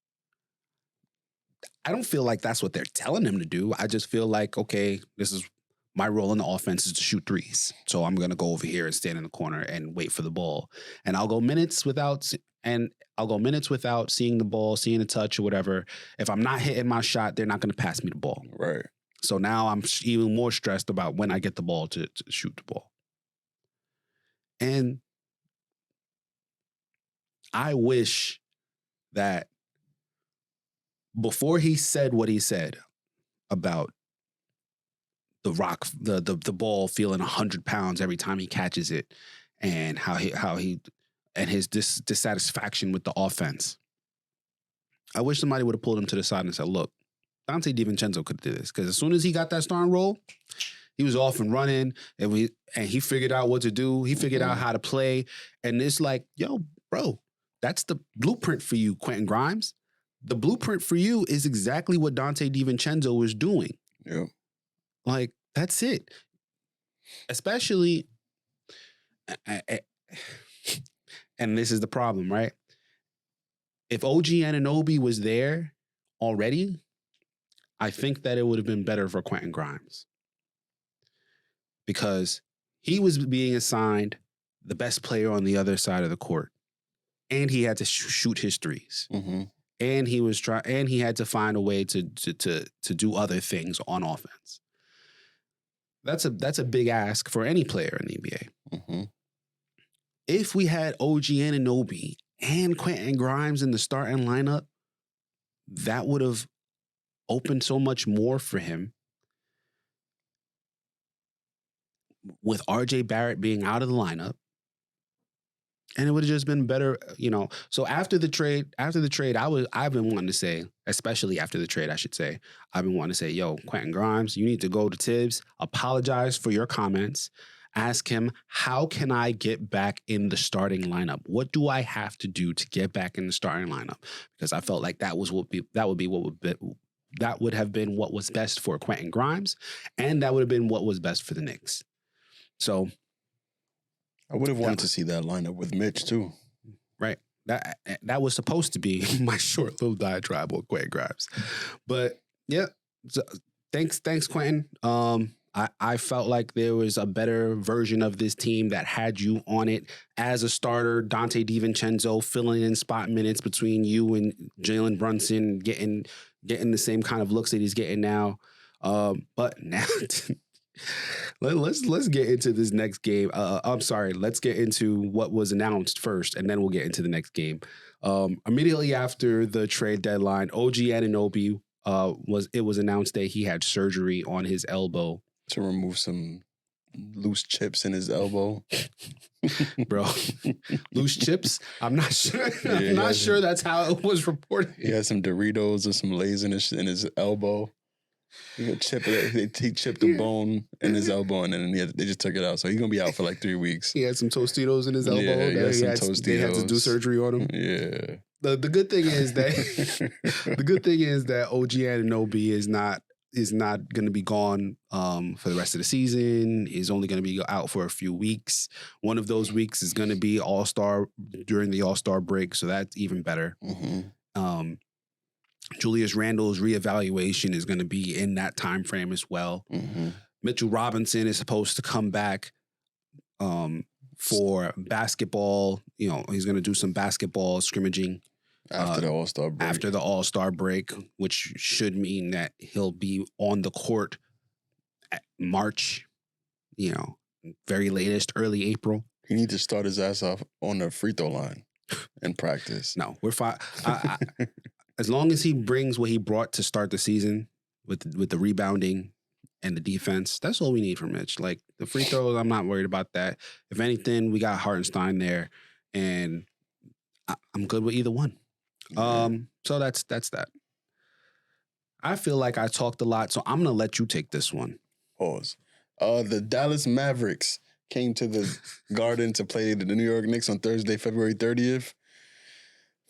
I don't feel like that's what they're telling him to do. I just feel like, okay, this is my role in the offense is to shoot threes. So I'm going to go over here and stand in the corner and wait for the ball. And I'll go minutes without seeing the ball, seeing a touch or whatever. If I'm not hitting my shot, they're not going to pass me the ball. Right. So now I'm even more stressed about when I get the ball to shoot the ball. And I wish that before he said what he said about the ball feeling 100 pounds every time he catches it and how he and his dissatisfaction with the offense. I wish somebody would have pulled him to the side and said, look, Dante DiVincenzo could do this, because as soon as he got that starting role, he was off and running, and he figured out what to do. He figured out how to play, and it's like, yo, bro, that's the blueprint for you, Quentin Grimes. The blueprint for you is exactly what Dante DiVincenzo was doing. Yeah. Like, that's it. Especially, and this is the problem, right? If OG Anunoby was there already, I think that it would have been better for Quentin Grimes, because he was being assigned the best player on the other side of the court, and he had to shoot his threes. Mm-hmm. And he had to find a way to do other things on offense. That's a big ask for any player in the NBA. Mm-hmm. If we had OG Anunoby and Quentin Grimes in the starting lineup, that would have opened so much more for him. With RJ Barrett being out of the lineup, and it would have just been better, you know. So after the trade, I've been wanting to say, especially after the trade, I should say, I've been wanting to say, yo, Quentin Grimes, you need to go to Tibbs, apologize for your comments, ask him, how can I get back in the starting lineup? What do I have to do to get back in the starting lineup? Because I felt like that would have been what was best for Quentin Grimes, and that would have been what was best for the Knicks. So I would have wanted to see that lineup with Mitch too. Right. That was supposed to be my short little diatribe on Quentin Grimes. But yeah, so thanks, Quentin. I felt like there was a better version of this team that had you on it as a starter. Dante DiVincenzo filling in spot minutes between you and Jalen Brunson, getting the same kind of looks that he's getting now. But now let's get into this next game. I'm sorry. Let's get into what was announced first, and then we'll get into the next game. Immediately after the trade deadline, OG Anunoby was announced that he had surgery on his elbow to remove some loose chips in his elbow. Bro, loose chips? I'm not sure. I'm not sure that's how it was reported. He had some Doritos or some Lay's in his elbow. He chipped the bone in his elbow, and then they just took it out. So he's gonna be out for like 3 weeks. He had some Tostitos in his elbow. Yeah, They had to do surgery on him. Yeah. The good thing is that OG Anunoby is not going to be gone for the rest of the season. He's only going to be out for a few weeks. One of those weeks is going to be during the All-Star break, so that's even better. Mm-hmm. Julius Randle's reevaluation is going to be in that time frame as well. Mm-hmm. Mitchell Robinson is supposed to come back for basketball. You know, he's going to do some basketball scrimmaging after the All-Star break. After the All-Star break, which should mean that he'll be on the court at March, you know, very latest, early April. He needs to start his ass off on the free throw line in practice. No, we're fine. As long as he brings what he brought to start the season with the rebounding and the defense, that's all we need from Mitch. Like, the free throws, I'm not worried about that. If anything, we got Hartenstein there, and I'm good with either one. So that's that. I feel like I talked a lot, so I'm gonna let you take this one. Pause. The Dallas Mavericks came to the Garden to play the New York Knicks on Thursday, February 30th.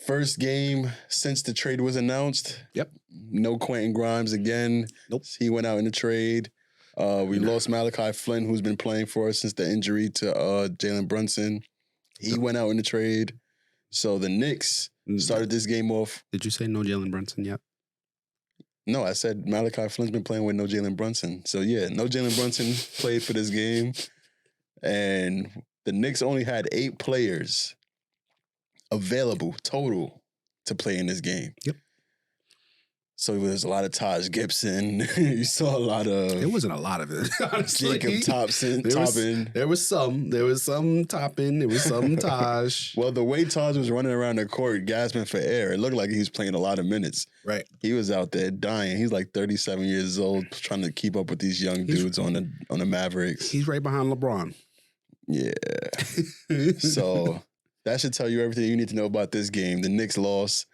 First game since the trade was announced. Yep. No Quentin Grimes again. Nope. He went out in the trade. We lost Malachi Flynn, who's been playing for us since the injury to Jalen Brunson. He went out in the trade. So the Knicks started this game off. Did you say no Jalen Brunson yet? No, I said Malachi Flynn's been playing with no Jalen Brunson. So yeah, no Jalen Brunson played for this game. And the Knicks only had 8 players available total to play in this game. Yep. So there was a lot of Taj Gibson. You saw a lot of... There wasn't a lot of it, honestly. Jacob Toppin. There was some Toppin. There was some Taj. Well, the way Taj was running around the court gasping for air, it looked like he was playing a lot of minutes. Right. He was out there dying. He's like 37 years old, trying to keep up with these young dudes on the Mavericks. He's right behind LeBron. Yeah. So that should tell you everything you need to know about this game. The Knicks lost.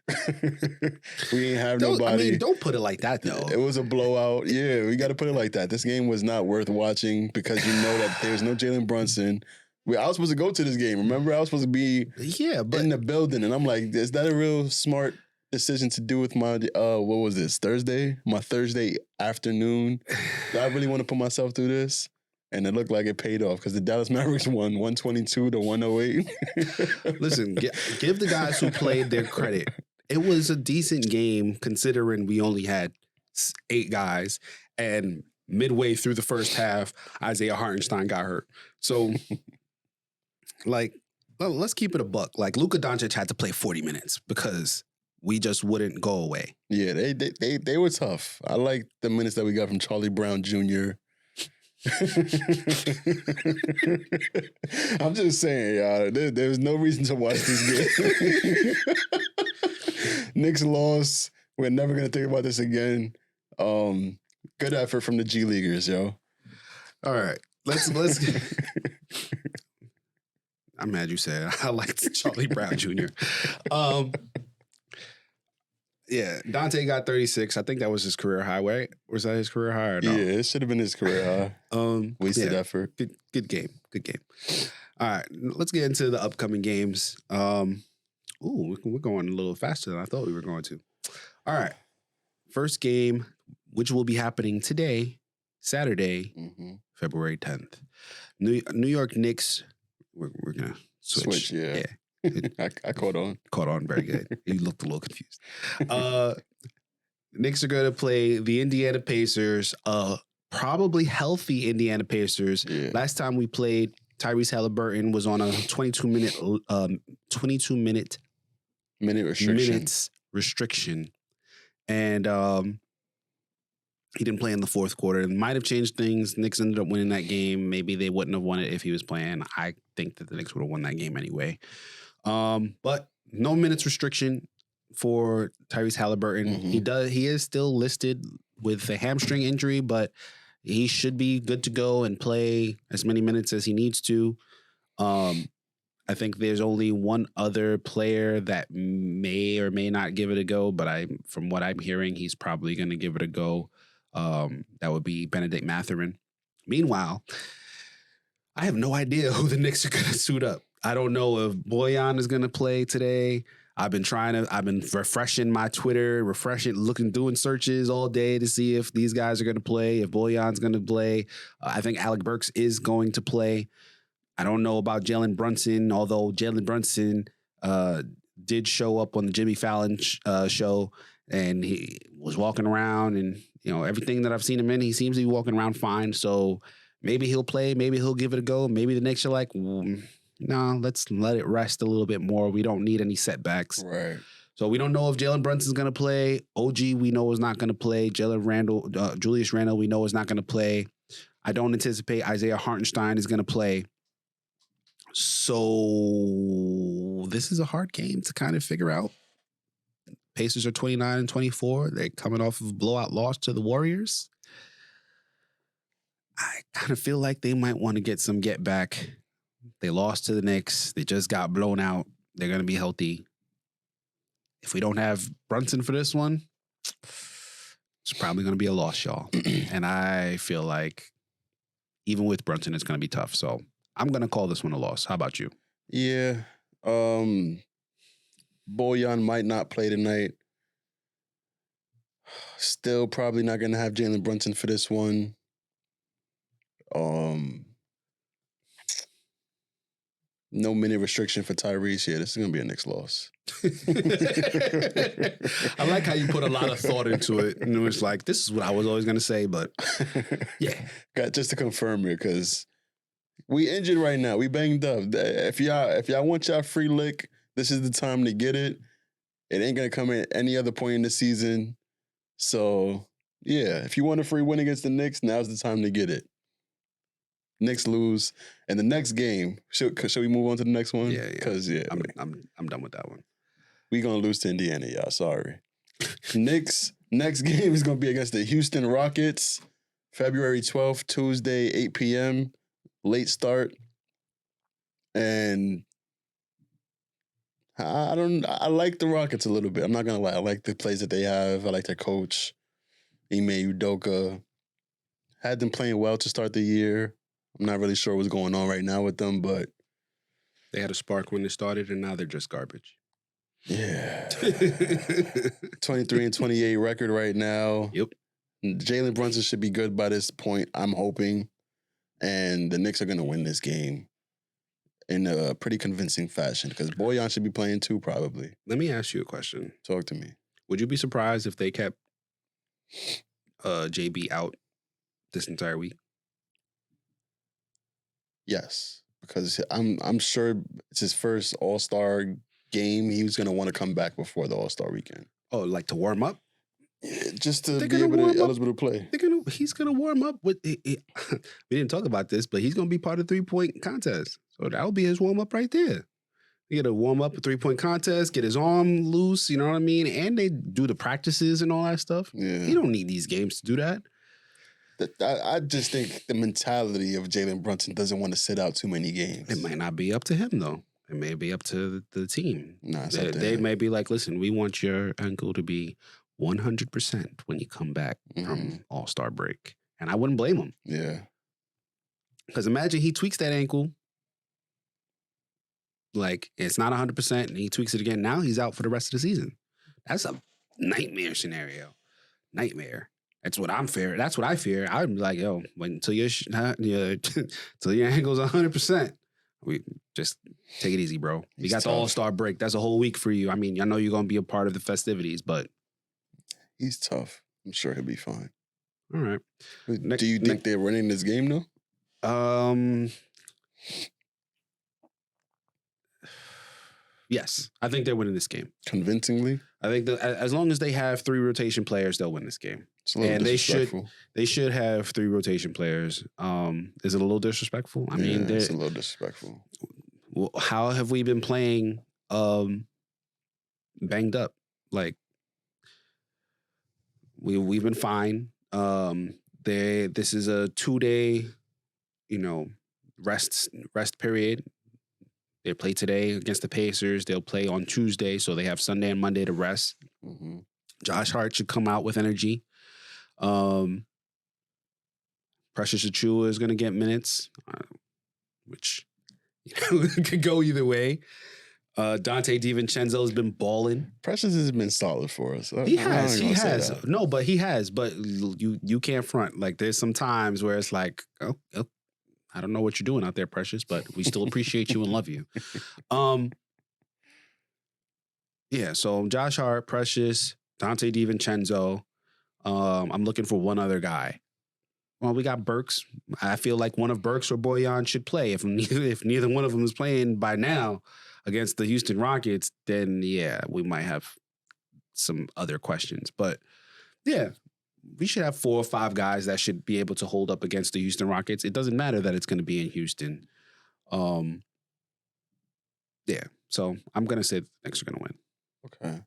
We ain't have nobody. I mean, don't put it like that, though. It was a blowout. Yeah, we got to put it like that. This game was not worth watching because you know that there's no Jalen Brunson. I was supposed to go to this game. Remember, I was supposed to be in the building, and I'm like, is that a real smart decision to do with my what was this, Thursday? My Thursday afternoon. Do I really want to put myself through this? And it looked like it paid off because the Dallas Mavericks won 122 to 108. Listen, give the guys who played their credit. It was a decent game considering we only had 8 guys, and midway through the first half, Isaiah Hartenstein got hurt. So, like, well, let's keep it a buck. Like, Luka Doncic had to play 40 minutes because we just wouldn't go away. Yeah, they were tough. I like the minutes that we got from Charlie Brown Jr. I'm just saying, y'all, there's no reason to watch this game. Knicks lost. We're never going to think about this again. Good effort from the G Leaguers, yo. All right. Let's I'm mad you said I liked Charlie Brown Jr. Yeah, Dante got 36. I think that was his career high, right? Was that his career high or no? Yeah, it should have been his career high. Wasted effort. Good game. All right, let's get into the upcoming games. We're going a little faster than I thought we were going to. All right, first game, which will be happening today, Saturday, February 10th. New York Knicks. We're gonna switch. Yeah. I caught on. Caught on very good. You looked a little confused. Knicks are going to play the Indiana Pacers, probably healthy Indiana Pacers. Yeah. Last time we played, Tyrese Halliburton was on a 22-minute minutes restriction. And he didn't play in the fourth quarter. It might have changed things. Knicks ended up winning that game. Maybe they wouldn't have won it if he was playing. I think that the Knicks would have won that game anyway. But no minutes restriction for Tyrese Halliburton. He is still listed with a hamstring injury, but he should be good to go and play as many minutes as he needs to. I think there's only one other player that may or may not give it a go, but from what I'm hearing, he's probably going to give it a go. That would be Benedict Mathurin. Meanwhile, I have no idea who the Knicks are going to suit up. I don't know if Bojan is going to play today. I've been refreshing my Twitter, doing searches all day to see if these guys are going to play, if Bojan's going to play. I think Alec Burks is going to play. I don't know about Jalen Brunson, although Jalen Brunson did show up on the Jimmy Fallon show, and he was walking around, and everything that I've seen him in, he seems to be walking around fine. So maybe he'll play, maybe he'll give it a go. Maybe the Knicks are like, no, let's let it rest a little bit more. We don't need any setbacks. Right. So we don't know if Jalen Brunson's going to play. OG, we know is not going to play. Julius Randle, we know is not going to play. I don't anticipate Isaiah Hartenstein is going to play. So this is a hard game to kind of figure out. Pacers are 29-24. They're coming off of a blowout loss to the Warriors. I kind of feel like they might want to get some get back. They lost to the Knicks. They just got blown out. They're going to be healthy. If we don't have Brunson for this one, it's probably going to be a loss, y'all. And I feel like even with Brunson, it's going to be tough. So I'm going to call this one a loss. How about you? Yeah. Bojan might not play tonight. Still probably not going to have Jalen Brunson for this one. No minute restriction for Tyrese. Yeah, this is going to be a Knicks loss. I like how you put a lot of thought into it. And it was like, this is what I was always going to say, but yeah. Got just to confirm it, because we injured right now. We banged up. If y'all want y'all free lick, this is the time to get it. It ain't going to come at any other point in the season. So, yeah, if you want a free win against the Knicks, now's the time to get it. Knicks lose. And the next game, should we move on to the next one? Yeah. Because, I'm done with that one. We're going to lose to Indiana, y'all. Sorry. Knicks, next game is going to be against the Houston Rockets, February 12th, Tuesday, 8 p.m., late start. And I like the Rockets a little bit. I'm not going to lie. I like the plays that they have. I like their coach, Ime Udoka. Had them playing well to start the year. I'm not really sure what's going on right now with them, but They had a spark when they started, and now they're just garbage. yeah. 23 and 28 record right now. Yep. Jalen Brunson should be good by this point, I'm hoping. And the Knicks are going to win this game in a pretty convincing fashion because Bojan should be playing too, probably. Let me ask you a question. Talk to me. Would you be surprised if they kept JB out this entire week? Yes, because I'm sure it's his first All-Star game. He was going to want to come back before the All-Star weekend. Oh, like to warm up? Yeah, just to They're be gonna able warm to up. eligible to play. He's gonna warm up with. We didn't talk about this, but he's gonna be part of the 3-point contest. So that'll be his warm up right there. He got to warm up a 3-point contest, get his arm loose. You know what I mean? And they do the practices and all that stuff. Yeah. You don't need these games to do that. I just think the mentality of Jalen Brunson doesn't want to sit out too many games. It might not be up to him though. It may be up to the team. Nah, it's up to They him. may be like, listen, we want your ankle to be 100% when you come back Mhm. from All-Star break. And I wouldn't blame him. Yeah. Because imagine he tweaks that ankle. Like, it's not 100%, and he tweaks it again. Now he's out for the rest of the season. That's a nightmare scenario. Nightmare. That's what I'm fearing. That's what I fear. I'd be like, yo, wait until your ankle's 100%. We just take it easy, bro. You He's got the tough. All-Star break. That's a whole week for you. I mean, I know you're going to be a part of the festivities, but He's tough. I'm sure he'll be fine. all right. Do you think they're winning this game, though? Yes, I think they're winning this game. Convincingly? I think that as long as they have 3 rotation players, they'll win this game. It's a little And disrespectful. They should have 3 rotation players. Is it a little disrespectful? I mean, it's a little disrespectful. how have we been playing banged up? Like we've been fine. This is a 2-day, rest period. They play today against the Pacers. They'll play on Tuesday, so they have Sunday and Monday to rest. Mm-hmm. Josh Hart should come out with energy. Precious Achiuwa is going to get minutes, which could go either way. Dante DiVincenzo has been balling. Precious has been solid for us. He has. He has. No, but he has. But you can't front. Like, there's some times where it's like, oh, I don't know what you're doing out there, Precious, but we still appreciate you and love you. Yeah, so Josh Hart, Precious, Dante DiVincenzo. I'm looking for one other guy. Well, we got Burks. I feel like one of Burks or Bojan should play. If neither one of them is playing by now against the Houston Rockets, then yeah, we might have some other questions. But yeah, we should have 4 or 5 guys that should be able to hold up against the Houston Rockets. It doesn't matter that it's going to be in Houston. Yeah, so I'm going to say the Knicks are going to win. Okay.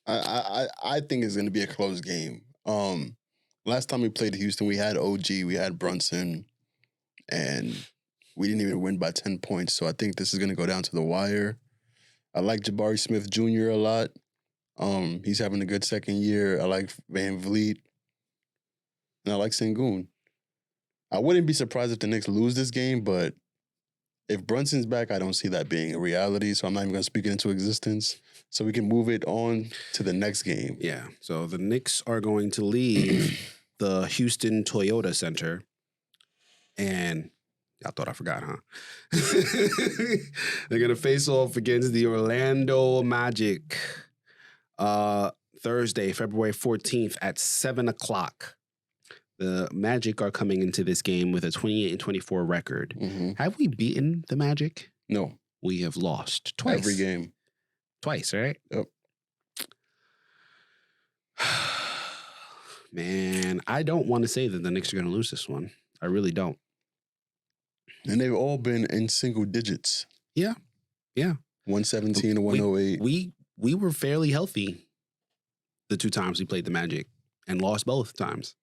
I think it's going to be a close game. Last time we played Houston, we had OG, we had Brunson, and we didn't even win by 10 points. So I think this is going to go down to the wire. I like Jabari Smith Jr. a lot. He's having a good second year. I like Van Vliet. And I like Sengun. I wouldn't be surprised if the Knicks lose this game, but if Brunson's back, I don't see that being a reality. So I'm not even going to speak it into existence. So we can move it on to the next game. Yeah, so the Knicks are going to leave the Houston Toyota Center. And y'all thought I forgot, huh? They're going to face off against the Orlando Magic Thursday, February 14th at 7 o'clock. The Magic are coming into this game with a 28-24 record. Mm-hmm. Have we beaten the Magic? No. We have lost twice. Every game. Twice, right? Yep. Man, I don't want to say that the Knicks are going to lose this one. I really don't. And they've all been in single digits. Yeah. 117 to 108. We were fairly healthy the 2 times we played the Magic and lost both times.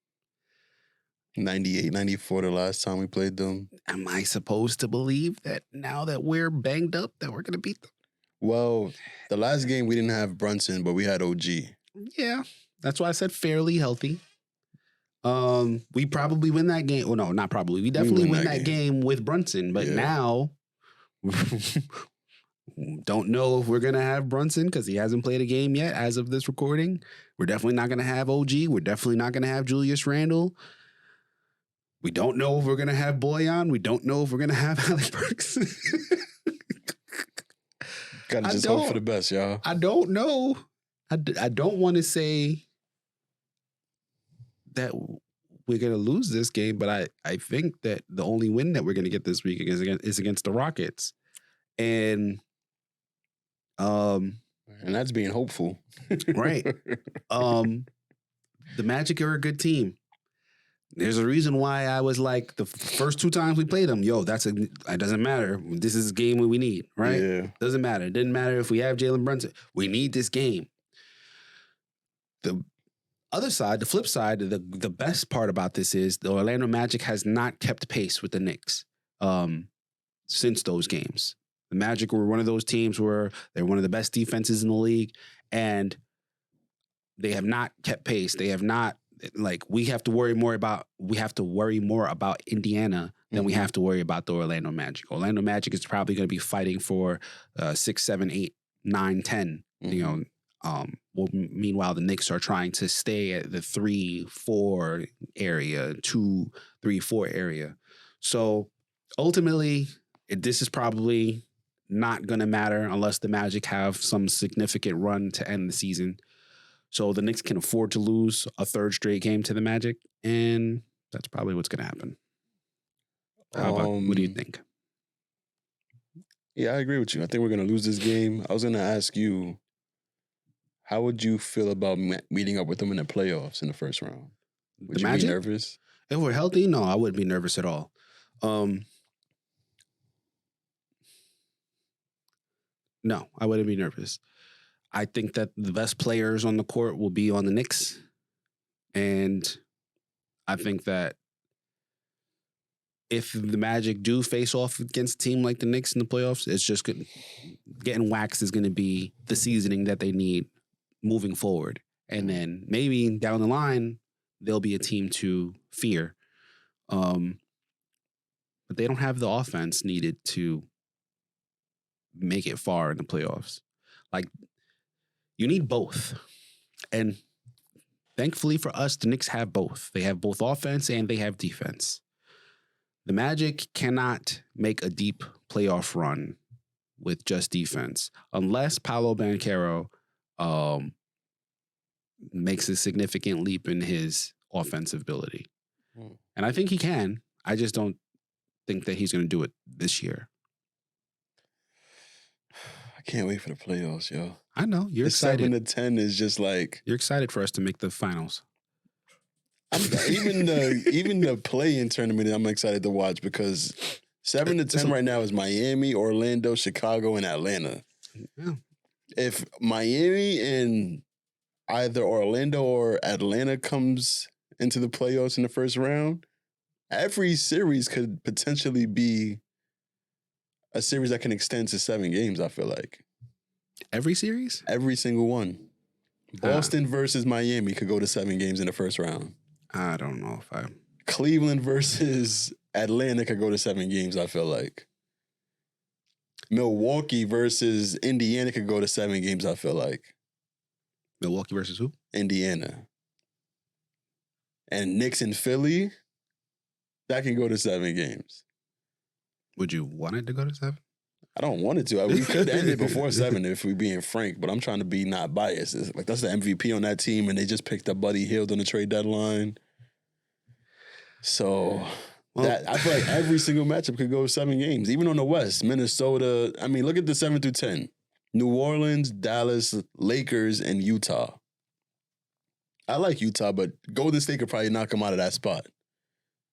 98, 94 the last time we played them. Am I supposed to believe that now that we're banged up that we're going to beat them? Well, the last game we didn't have Brunson, but we had OG. Yeah, that's why I said fairly healthy. We probably win that game. Well, no, not probably. We definitely win that game with Brunson. But now, don't know if we're going to have Brunson because he hasn't played a game yet as of this recording. We're definitely not going to have OG. We're definitely not going to have Julius Randle. We don't know if we're going to have Bojan. We don't know if we're going to have Alec Burks. Gotta just hope for the best, y'all. I don't know. I don't want to say that we're going to lose this game, but I think that the only win that we're going to get this week is against the Rockets. And that's being hopeful. Right. The Magic are a good team. There's a reason why I was like, the first 2 times we played them, it doesn't matter. This is a game we need, right? Yeah. Doesn't matter. It didn't matter if we have Jalen Brunson. We need this game. The other side, the flip side, the best part about this is the Orlando Magic has not kept pace with the Knicks since those games. The Magic were one of those teams where they're one of the best defenses in the league, and they have not kept pace. They have not. We have to worry more about Indiana than we have to worry about the Orlando Magic. Orlando Magic is probably going to be fighting for 6, 7, 8, 9, 10. Meanwhile, the Knicks are trying to stay at the 3, 4 area, 2, 3, 4 area. So ultimately, this is probably not going to matter unless the Magic have some significant run to end the season. So the Knicks can afford to lose a 3rd straight game to the Magic, and that's probably what's going to happen. What do you think? Yeah, I agree with you. I think we're going to lose this game. I was going to ask you, how would you feel about meeting up with them in the playoffs in the first round? Would you be nervous? If we're healthy, no, I wouldn't be nervous at all. No, I wouldn't be nervous. I think that the best players on the court will be on the Knicks. And I think that if the Magic do face off against a team like the Knicks in the playoffs, it's just good. Getting waxed is going to be the seasoning that they need moving forward. And then maybe down the line, they'll be a team to fear. But they don't have the offense needed to make it far in the playoffs. You need both. And thankfully for us, the Knicks have both. They have both offense and they have defense. The Magic cannot make a deep playoff run with just defense unless Paolo Banchero makes a significant leap in his offensive ability. And I think he can. I just don't think that he's going to do it this year. I can't wait for the playoffs, yo. I know. You're excited. 7 to 10 is just like... You're excited for us to make the finals. Even the play-in tournament, I'm excited to watch because 7 to 10 right now is Miami, Orlando, Chicago, and Atlanta. Yeah. If Miami and either Orlando or Atlanta comes into the playoffs in the first round, every series could potentially be a series that can extend to 7 games, I feel like. Every series? Every single one. Boston versus Miami could go to 7 games in the first round. I don't know if I... Cleveland versus Atlanta could go to 7 games, I feel like. Milwaukee versus Indiana could go to 7 games, I feel like. Milwaukee versus who? Indiana. And Knicks and Philly, that can go to 7 games. Would you want it to go to 7? I don't want it to. We could end it before 7 if we're being frank, but I'm trying to be not biased. It's like that's the MVP on that team, and they just picked up Buddy Hield on the trade deadline. So I feel like every single matchup could go 7 games. Even on the West, Minnesota. I mean, look at the 7 through 10. New Orleans, Dallas, Lakers, and Utah. I like Utah, but Golden State could probably knock them out of that spot.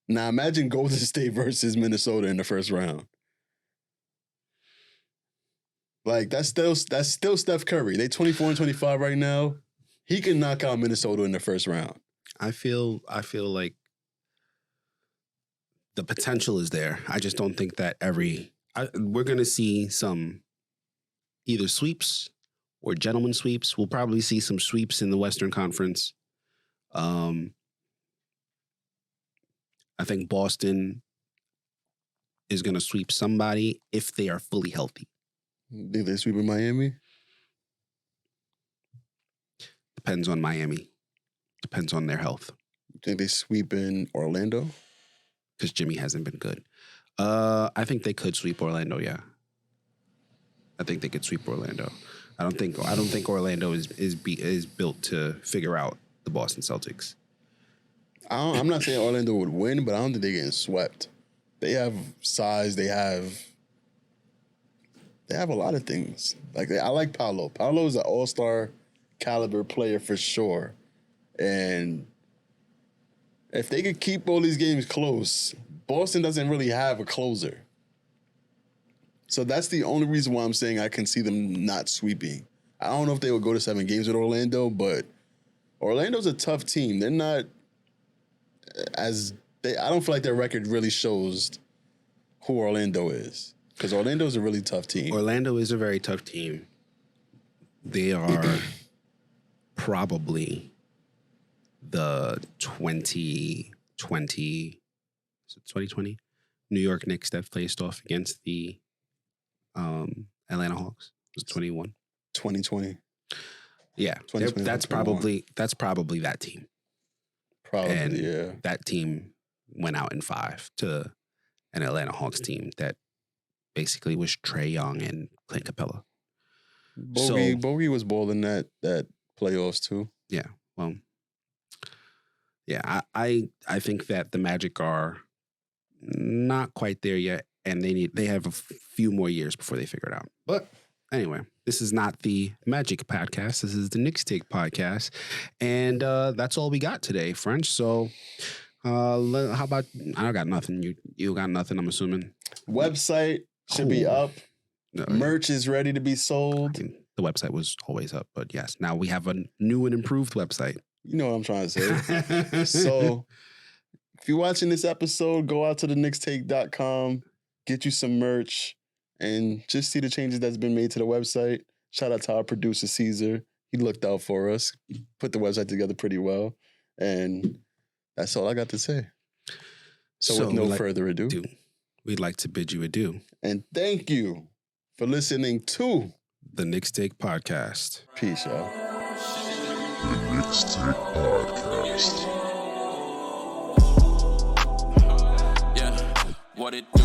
Now imagine Golden State versus Minnesota in the first round. Like that's still Steph Curry. They 24 and 25 right now. He can knock out Minnesota in the first round. I feel like the potential is there. I just don't think that we're going to see some either sweeps or gentleman sweeps. We'll probably see some sweeps in the Western Conference. I think Boston is going to sweep somebody if they are fully healthy. Think they sweep in Miami? Depends on Miami. Depends on their health. Think they sweep in Orlando? Because Jimmy hasn't been good. I think they could sweep Orlando. Yeah, I think they could sweep Orlando. I don't think Orlando is built to figure out the Boston Celtics. I'm not saying Orlando would win, but I don't think they're getting swept. They have size. They have a lot of things. Like I like Paolo. Paolo is an all-star caliber player for sure, and if they could keep all these games close, Boston doesn't really have a closer. So that's the only reason why I'm saying I can see them not sweeping. I don't know if they would go to 7 games with Orlando, but Orlando's a tough team. They're not I don't feel like their record really shows who Orlando is, because Orlando is a really tough team. Orlando is a very tough team. They are probably the 2020 New York Knicks that faced off against the Atlanta Hawks. It was 21. 2020. Yeah, that's probably that team. Probably, and yeah. That team went out in 5 to an Atlanta Hawks team that basically was Trae Young and Clint Capella. Bogey was balling that playoffs too. Yeah, well, yeah, I think that the Magic are not quite there yet, and they have a few more years before they figure it out. But anyway, this is not the Magic podcast. This is the Knicks Take podcast, and that's all we got today, French. So, how about I got nothing. You got nothing. I'm assuming website should be up. No, Merch is ready to be sold. I mean, the website was always up, but yes, now we have a new and improved website. You know what I'm trying to say. So if you're watching this episode, go out to the knickstake.com, get you some merch, and just see the changes that's been made to the website. Shout out to our producer, Caesar. He looked out for us, put the website together pretty well. And that's all I got to say. So with no further ado, we'd like to bid you adieu. And thank you for listening to the Knicks Take podcast. Peace, y'all. The Knicks Take podcast. Yeah, what it do?